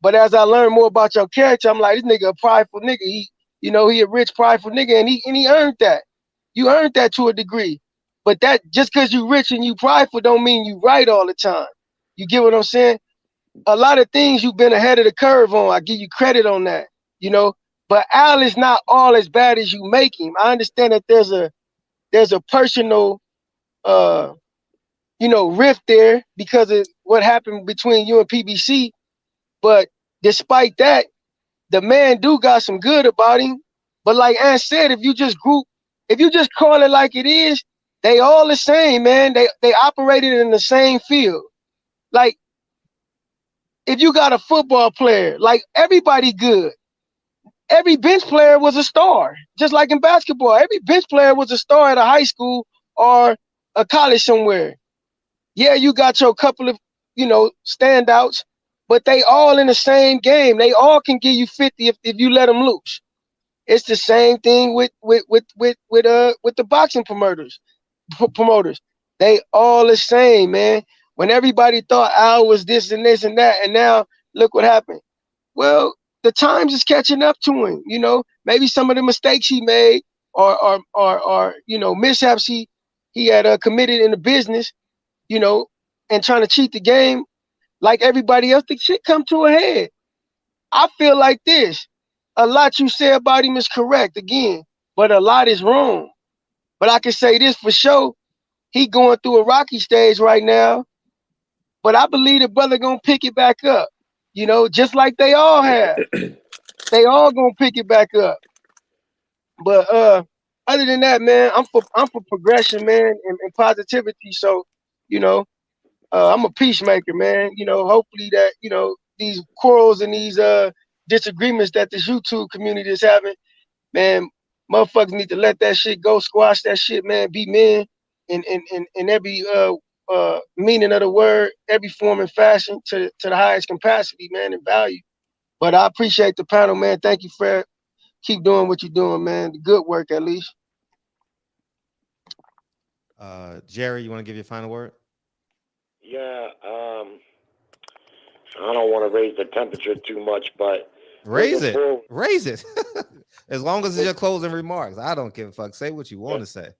But as I learned more about your character, I'm like, this nigga a prideful nigga. He a rich, prideful nigga, and he earned that. You earned that to a degree. But that just because you rich and you prideful don't mean you right all the time. You get what I'm saying? A lot of things you've been ahead of the curve on. I give you credit on that, But Al is not all as bad as you make him. I understand that there's a personal rift there because of what happened between you and PBC. But despite that, the man do got some good about him. But like Ann said, if you just call it like it is, they all the same, man. They operated in the same field. Like, if you got a football player, like everybody good. Every bench player was a star, just like in basketball. Every bench player was a star at a high school or a college somewhere. Yeah, you got your couple of, standouts, but they all in the same game. They all can give you 50 if you let them loose. It's the same thing with the boxing promoters. They all the same, man. When everybody thought Al was this and this and that, and now look what happened. Well, the times is catching up to him. Maybe some of the mistakes he made or mishaps he had committed in the business, and trying to cheat the game like everybody else. The shit come to a head. I feel like this. A lot you say about him is correct again, but a lot is wrong. But I can say this for sure. He going through a rocky stage right now, but I believe the brother gonna pick it back up. Just like they all have. They all gonna pick it back up. But other than that, man, I'm for progression, man, and positivity. So, I'm a peacemaker, man. Hopefully that, these quarrels and these disagreements that this YouTube community is having, man, motherfuckers need to let that shit go, squash that shit, man, be men in every meaning of the word, every form and fashion to the highest capacity, man, and value. But I appreciate the panel, man. Thank you, Fred. Keep doing what you're doing, man. The good work, at least. Jerry, you want to give your final word? Yeah, I don't want to raise the temperature too much, but raise it. As long as it's your closing remarks. I don't give a fuck. Say what you want to say.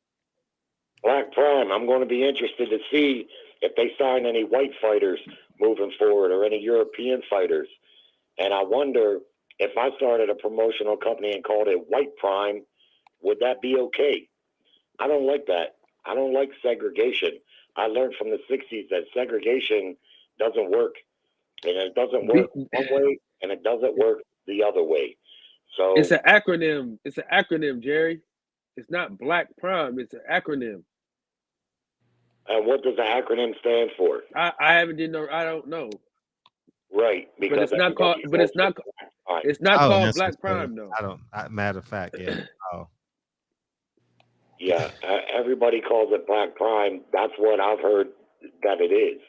Black Prime, I'm going to be interested to see if they sign any white fighters moving forward or any European fighters. And I wonder if I started a promotional company and called it White Prime, would that be okay? I don't like that. I don't like segregation. I learned from the 60s that segregation doesn't work. And it doesn't work one way, and it doesn't work the other way. So it's an acronym. It's an acronym, Jerry. It's not Black Prime. It's an acronym. And what does the acronym stand for? I don't know. Right, because but it's not called. But it's not. It's not called Black Prime, though. I don't. Matter of fact, yeah. Oh. Yeah, everybody calls it Black Prime. That's what I've heard that it is.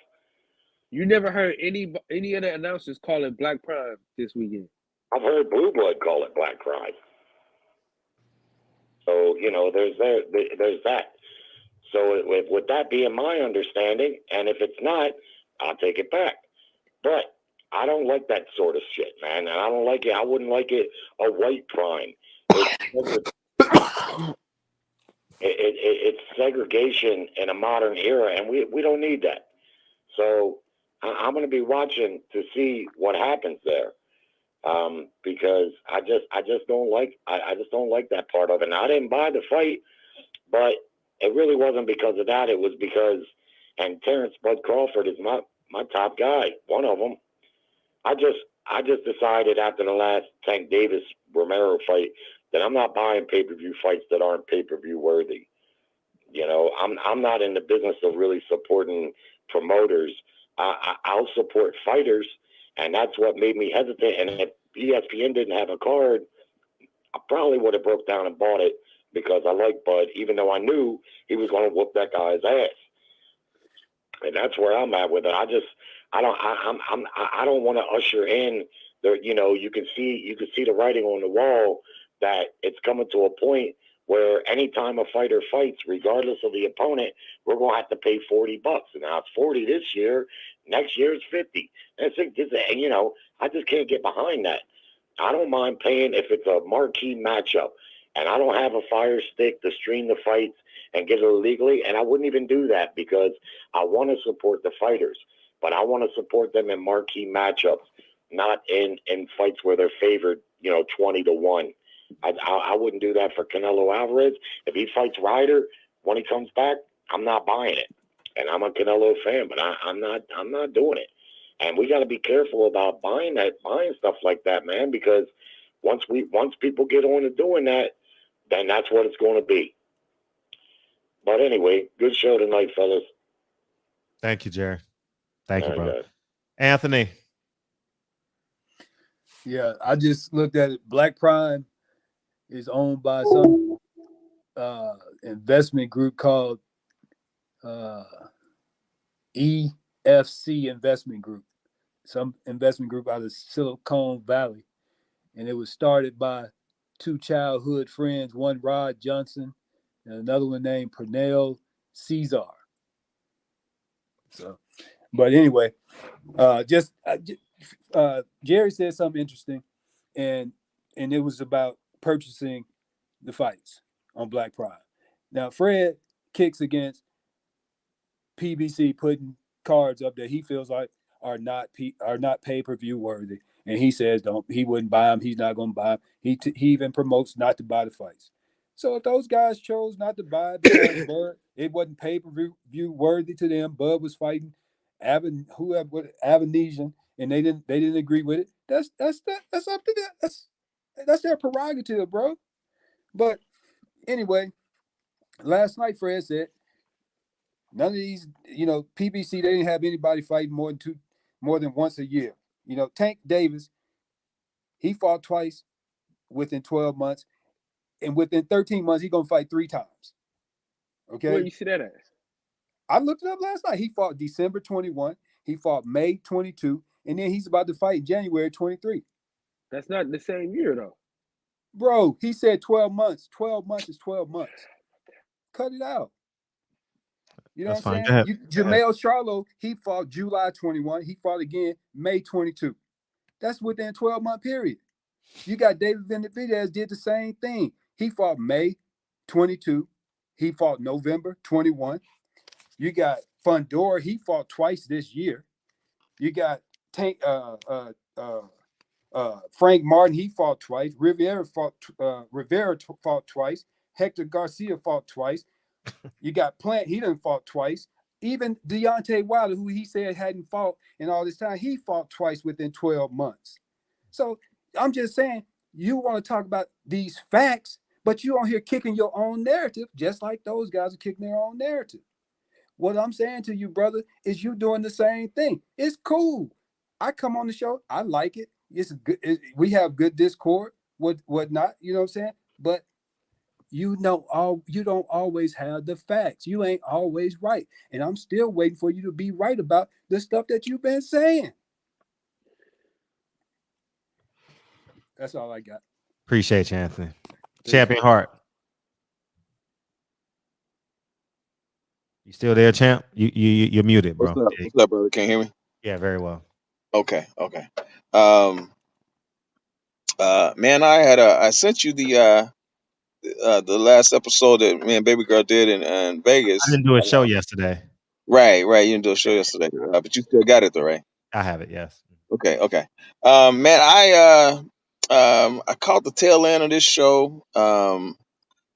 You never heard any of the announcers call it Black Prime this weekend? I've heard BlueBlood call it Black Prime. So there's that. So with that being my understanding, and if it's not, I'll take it back. But I don't like that sort of shit, man. And I don't like it. I wouldn't like it a white prime. It's segregation in a modern era, and we don't need that. So I'm going to be watching to see what happens there, because I just don't like that part of it. And I didn't buy the fight, but it really wasn't because of that. It was because, and Terrence Bud Crawford is my top guy, one of them. I just decided after the last Tank Davis Romero fight that I'm not buying pay-per-view fights that aren't pay-per-view worthy. I'm not in the business of really supporting promoters. I'll support fighters, and that's what made me hesitant. And if ESPN didn't have a card, I probably would have broke down and bought it because I like Bud, even though I knew he was going to whoop that guy's ass. And that's where I'm at with it. I don't want to usher in the, you can see the writing on the wall that it's coming to a point where anytime a fighter fights, regardless of the opponent, we're going to have to pay $40. And now it's 40 this year. Next year it's 50. And you know, I just can't get behind that. I don't mind paying if it's a marquee matchup, and I don't have a fire stick to stream the fights and get it illegally. And I wouldn't even do that because I want to support the fighters, but I want to support them in marquee matchups, not in fights where they're favored, you know, 20-1. I wouldn't do that for Canelo Alvarez. If he fights Ryder when he comes back, I'm not buying it. And I'm a Canelo fan, but I'm not doing it. And we got to be careful about buying stuff like that, man, because once people get on to doing that, then that's what it's going to be. But anyway, good show tonight, fellas. Thank you, Jerry. Thank you, All bro. right, guys. Anthony. Yeah, I just looked at it. Black is owned by some investment group called EFC Investment Group, some investment group out of Silicon Valley. And it was started by two childhood friends, one Rod Johnson and another one named Pernell Caesar. So, but anyway, Jerry said something interesting, and it was about purchasing the fights on Black Prime. Now, Fred kicks against PBC putting cards up that he feels like are not pay-per-view worthy, and he says he wouldn't buy them. He's not going to buy them. He even promotes not to buy the fights. So if those guys chose not to buy it because Bud, it wasn't pay-per-view worthy to them, Bud was fighting Avenesian, and they didn't agree with it. That's up to them. That's their prerogative, bro. But anyway, last night Fred said none of these, PBC, they didn't have anybody fighting more than once a year. Tank Davis, he fought twice within 12 months, and within 13 months, he's gonna fight 3 times. Okay. Where you see that at? I looked it up last night. He fought December 21, he fought May 22, and then he's about to fight January 23. That's not the same year though. Bro, he said 12 months. 12 months is 12 months. Cut it out. You know That's what I'm fine. saying? Jamel Charlo, he fought July 21. He fought again May 22. That's within a 12-month period. You got David Benavidez did the same thing. He fought May 22. He fought November 21. You got Fundora. He fought twice this year. You got Frank Martin. He fought twice. Rivera fought twice. Hector Garcia fought twice. You got Plant. He done fought twice. Even Deontay Wilder, who he said hadn't fought in all this time, he fought twice within 12 months. So I'm just saying, you want to talk about these facts, but you on here kicking your own narrative, just like those guys are kicking their own narrative. What I'm saying to you, brother, is you doing the same thing. It's cool. I come on the show. I like it. It's good. We have good discord, whatnot. You know what I'm saying? But you don't always have the facts. You ain't always right. And I'm still waiting for you to be right about the stuff that you've been saying. That's all I got. Appreciate you, Anthony. Champion Hart. You still there, champ? You're muted, bro. What's up, brother? Can you hear me? Yeah, very well. Okay. Man, I sent you the last episode that me and Baby Girl did in Vegas. I didn't do a show yesterday. Right. You didn't do a show yesterday, but you still got it though, right? I have it. Yes. Okay. Man, I caught the tail end of this show. So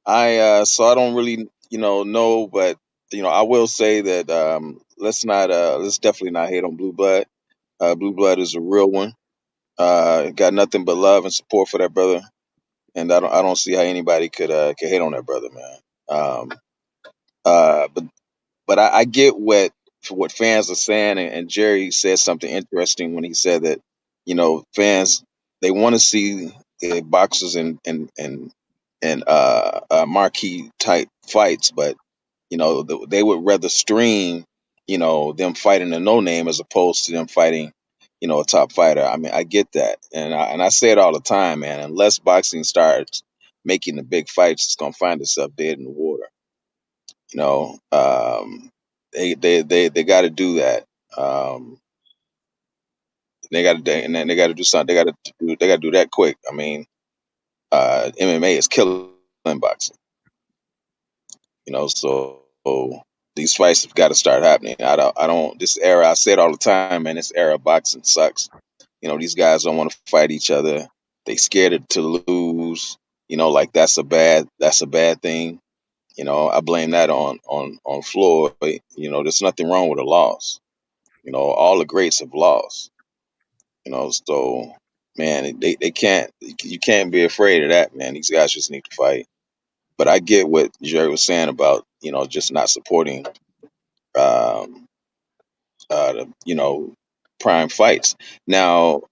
I don't really know, but I will say that let's definitely not hate on BlueBlood. BlueBlood is a real one. Got nothing but love and support for that brother, and I don't see how anybody could hate on that brother, man. But I get what fans are saying, and Jerry said something interesting when he said that fans, they want to see boxers and marquee type fights, but they would rather stream them fighting a no name as opposed to them fighting a top fighter. I mean, I get that, and I say it all the time, man. Unless boxing starts making the big fights is gonna find itself dead in the water. You know, they got to do that. They got to, and then they got to do something. They got to do that quick. I mean, MMA is killing boxing. You know, so these fights have got to start happening. I don't. This era, I say it all the time, man. This era of boxing sucks. You know, these guys don't want to fight each other. They scared to lose. You know, like that's a bad thing. You know, I blame that on Floyd. You know, there's nothing wrong with a loss. You know, all the greats have lost. You know, so man, they can't. You can't be afraid of that, man. These guys just need to fight. But I get what Jerry was saying about, you know, just not supporting um you know, prime fights. Now,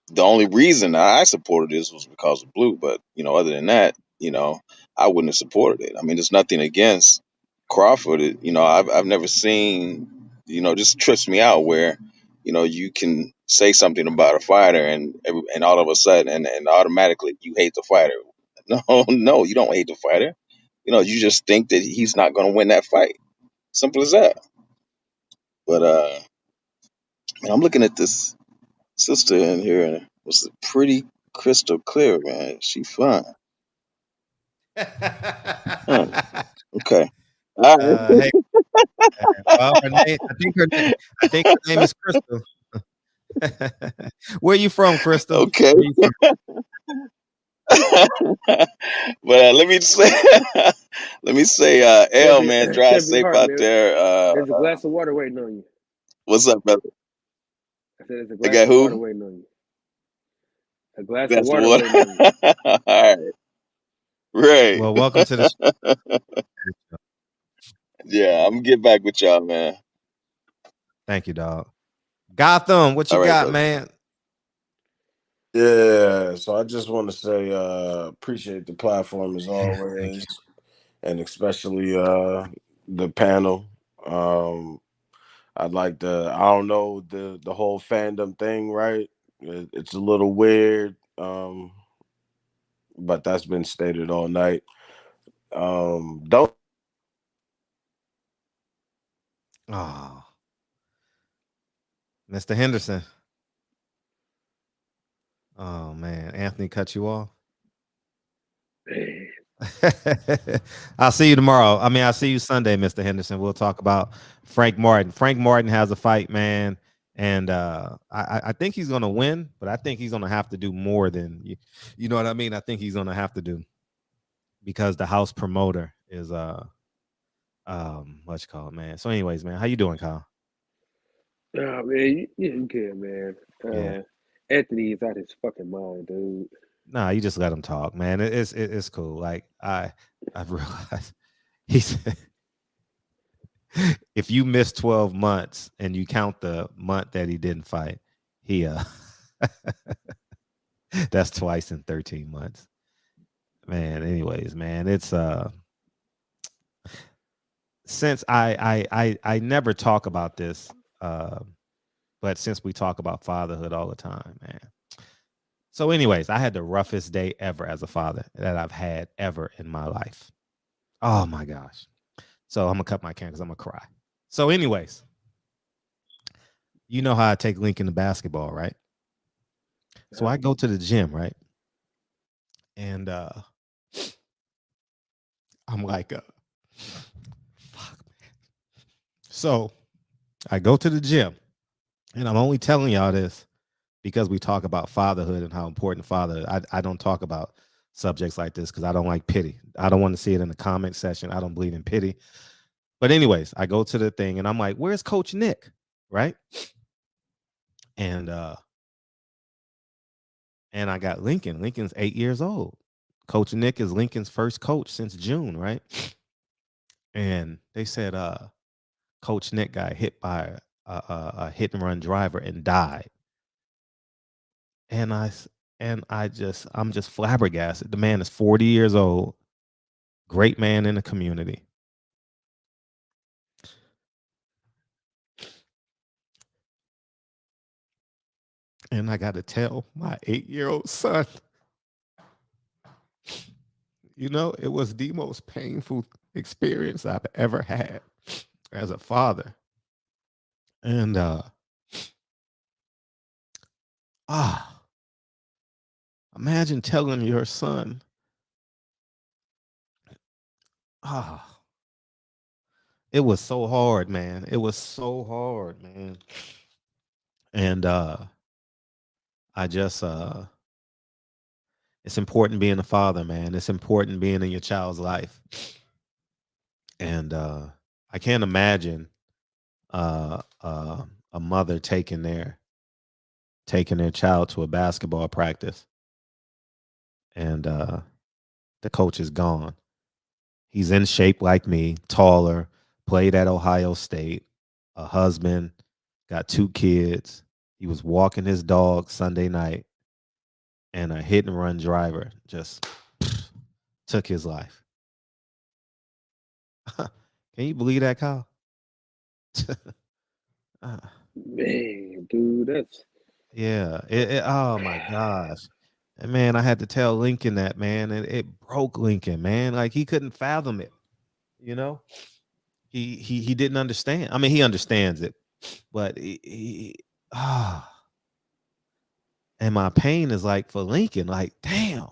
the only reason I supported this was because of Blue, but you know, other than that, you know, I wouldn't have supported it. I mean, there's nothing against Crawford. You know, I've never seen, you know, just trips me out where, you know, you can say something about a fighter and all of a sudden and automatically you hate the fighter. No, no, you don't hate the fighter. You know, you just think that he's not going to win that fight. Simple as that. But man, I'm looking at this sister in here and was pretty crystal clear, man. She fine. Huh. Okay. All right. Hey, well, her name, I think her name is Crystal. Where you from, Crystal? Okay. Where you from? But let me say, L man, drive Check your safe heart, out man. there. There's a glass of water waiting on you. What's up, brother? I said there's a I glass got of water who? waiting on you. A glass of That's the water water. waiting on you. All right. Right. Well, welcome to the Yeah, I'm gonna get back with y'all, man. Thank you, dog. Gotham, what you All right, got, brother. man? Yeah, so I just want to say appreciate the platform as Thank always, you. and especially the panel. I'd like to, I don't know the whole fandom thing, right? It's a little weird, but that's been stated all night. Don't Oh, Mr. Henderson. Oh man, Anthony cut you off. I'll see you tomorrow. I mean, I'll see you Sunday, Mr. Henderson. We'll talk about Frank Martin. Frank Martin has a fight, man, and I think he's gonna win, but I think he's gonna have to do more than you know what I mean. I think he's gonna have to do because the house promoter is what's called, man. So, anyways, man, how you doing, Kyle? Oh man, you good, man. Yeah. Anthony is out his fucking mind, dude. Nah, you just let him talk, man. It's cool. Like I've realized he said if you miss 12 months and you count the month that he didn't fight, he that's twice in 13 months. Man, anyways, man, it's since I never talk about this, but since we talk about fatherhood all the time, man. So, anyways, I had the roughest day ever as a father that I've had ever in my life. Oh my gosh. So I'm gonna cut my can because I'm gonna cry. So, anyways, you know how I take Lincoln to basketball, right? So I go to the gym, right? And I'm like, fuck, man. So I go to the gym, and I'm only telling y'all this because we talk about fatherhood and how important fatherhood. I don't talk about subjects like this because I don't like pity. I don't want to see it in the comment section. I don't believe in pity. But anyways, I go to the thing and I'm like, where's Coach Nick? Right. And I got Lincoln. Lincoln's 8 years old. Coach Nick is Lincoln's first coach since June, right? And they said Coach Nick got hit by a hit and run driver and died. And I'm just flabbergasted. The man is 40 years old, great man in the community. And I got to tell my 8-year-old son, You know, it was the most painful experience I've ever had as a father. And imagine telling your son, it was so hard, man. It was so hard, man. And I just it's important being a father, man. It's important being in your child's life. And I can't imagine a mother taking their child to a basketball practice and the coach is gone. He's in shape like me, taller, played at Ohio State, a husband, got 2 kids. He was walking his dog Sunday night, and a hit and run driver just took his life. Can you believe that, Kyle? Man, dude, that's Yeah. Oh my gosh. And man, I had to tell Lincoln that, man, and it broke Lincoln, man. Like he couldn't fathom it. You know? He didn't understand. I mean, he understands it, but and my pain is like for Lincoln, like, damn.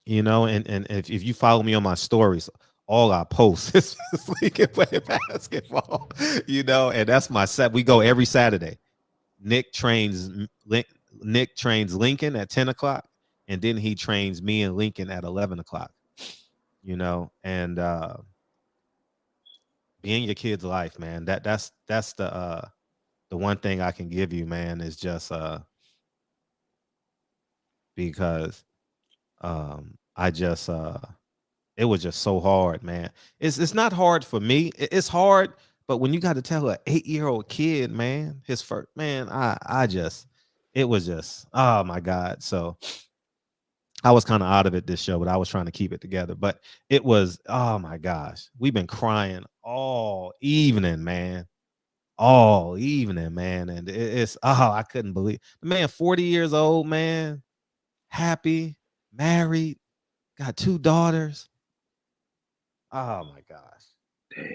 You know, and if you follow me on my stories, all I post is Lincoln playing basketball, you know, and that's my set. We go every Saturday. Nick trains Lincoln at 10 o'clock, and then he trains me and Lincoln at 11 o'clock, you know, and being your kid's life, man. That's the one thing I can give you, man, is just because I just it was just so hard, man. It's not hard for me. It's hard, but when you got to tell an 8-year-old kid, man, his first, man, I just, it was just, oh my God. So I was kind of out of it this show, but I was trying to keep it together. But it was, oh my gosh, we've been crying all evening, man. All evening, man. And it's, I couldn't believe the man, 40 years old, man, happy, married, got 2 daughters. Oh my gosh. damn.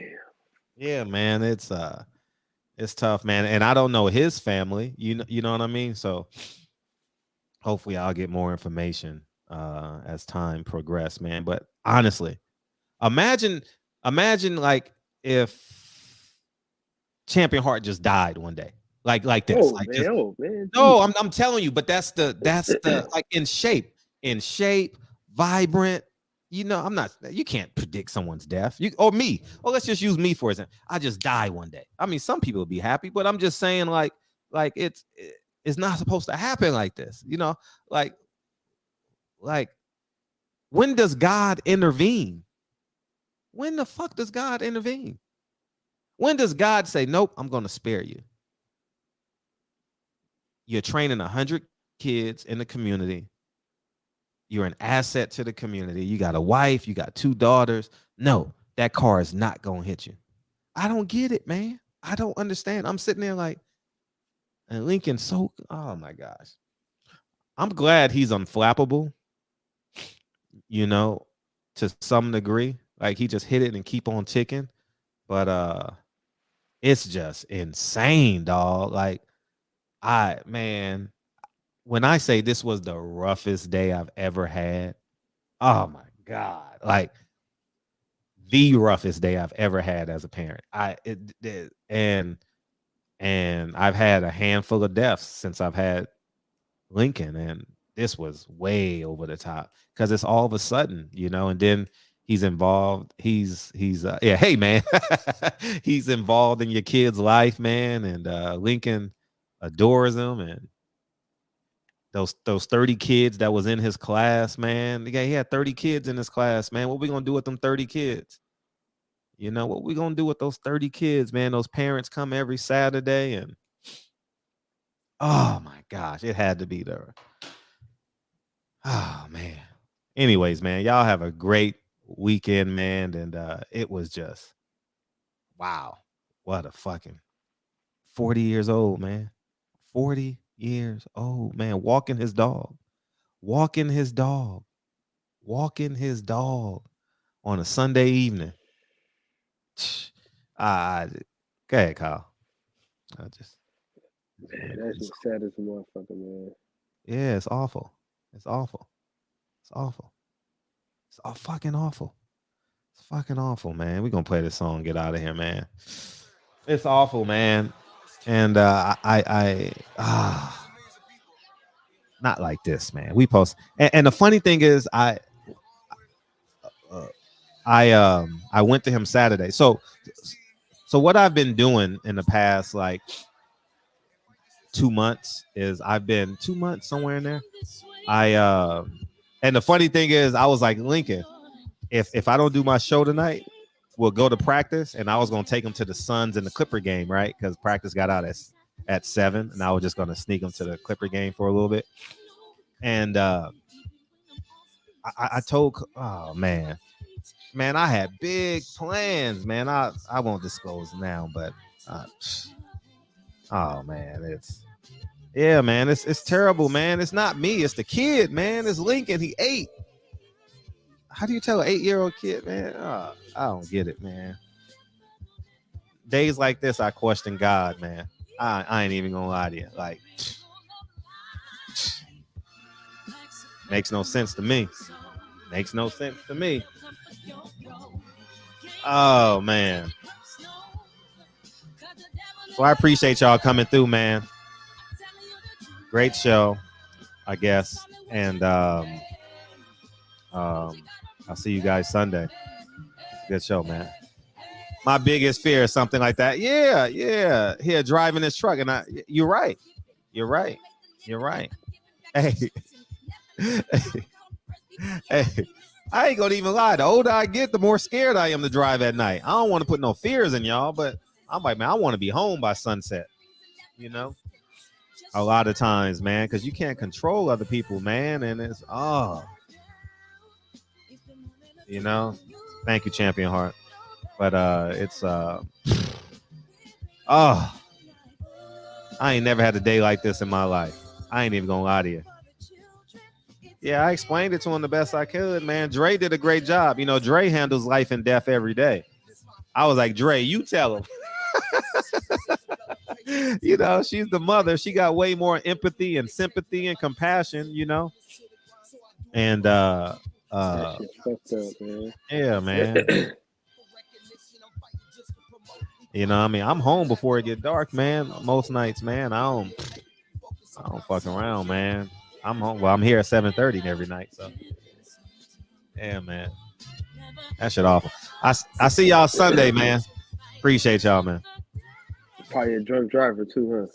Yeah, man, it's tough, man. And I don't know his family. You know what I mean? So hopefully I'll get more information as time progresses, man. But honestly, imagine like if Champion Heart just died one day. Like this. Oh Like man, just, oh man. no, Jesus. I'm telling you, but that's the like in shape, vibrant. You know, I'm not. You can't predict someone's death. You or me. Or let's just use me for example. I just die one day. I mean, some people will be happy, but I'm just saying, like it's not supposed to happen like this. You know, like when does God intervene? When the fuck does God intervene? When does God say, nope, I'm going to spare you? You're training 100 kids in the community. You're an asset to the community. You got a wife. You got 2 daughters. No, that car is not going to hit you. I don't get it, man. I don't understand. I'm sitting there like, and Lincoln, so, oh my gosh. I'm glad he's unflappable, you know, to some degree. Like he just hit it and keep on ticking. But it's just insane, dog. Like man, when I say this was the roughest day I've ever had, oh my God, like the roughest day I've ever had as a parent. And I've had a handful of deaths since I've had Lincoln, and this was way over the top because it's all of a sudden, you know, and then he's involved. He's yeah, hey man, he's involved in your kid's life, man, and Lincoln adores him, and those 30 kids that was in his class, man. He had 30 kids in his class, man. What we gonna do with them 30 kids? You know what we gonna do with those 30 kids, man? Those parents come every Saturday, and oh my gosh, it had to be there. Oh man. Anyways, man, y'all have a great weekend, man. And it was just wow. What a fucking 40 years old, man. 40 years old, man. Walking his dog. walking his dog on a Sunday evening. Go ahead, Kyle. Man, that's just sad as a motherfucker, man. Yeah, it's awful. It's awful. It's awful. It's all fucking awful. It's fucking awful, man. We're gonna play this song, get out of here, man. It's awful, man. And not like this, man. We post, and the funny thing is, I went to him Saturday. So what I've been doing in the past like 2 months is I've been 2 months somewhere in there. And the funny thing is, I was like, Lincoln, if I don't do my show tonight, we'll go to practice. And I was gonna take him to the Suns and the Clipper game, right? Because practice got out at 7, and I was just gonna sneak him to the Clipper game for a little bit. And I told, oh man, I had big plans, man. I won't disclose now, but oh man, it's terrible, man. It's not me, it's the kid, man. It's Lincoln. He 8. How do you tell an 8-year-old kid, man? Oh, I don't get it, man. Days like this, I question God, man. I ain't even gonna lie to you. Like, makes no sense to me. Makes no sense to me. Oh man. Well, I appreciate y'all coming through, man. Great show, I guess. And I'll see you guys Sunday. Good show, man. My biggest fear is something like that. Yeah. Here driving this truck, and you're right. Hey. Hey, I ain't gonna even lie. The older I get, the more scared I am to drive at night. I don't want to put no fears in y'all, but I'm like, man, I want to be home by sunset. You know, a lot of times, man, because you can't control other people, man, and it's you know. Thank you, Champion Heart. But it's I ain't never had a day like this in my life. I ain't even gonna lie to you. Yeah, I explained it to him the best I could, man. Dre did a great job. You know, Dre handles life and death every day. I was like, Dre, you tell him. You know, she's the mother. She got way more empathy and sympathy and compassion, you know. And that shit fucked up, man. Yeah, man. You know, I mean, I'm home before it get dark, man. Most nights, man. I don't fuck around, man. I'm home. Well, I'm here at 7:30 every night, so yeah, man. That shit awful. I see y'all Sunday, man. Appreciate y'all, man. Probably a drunk driver too, huh?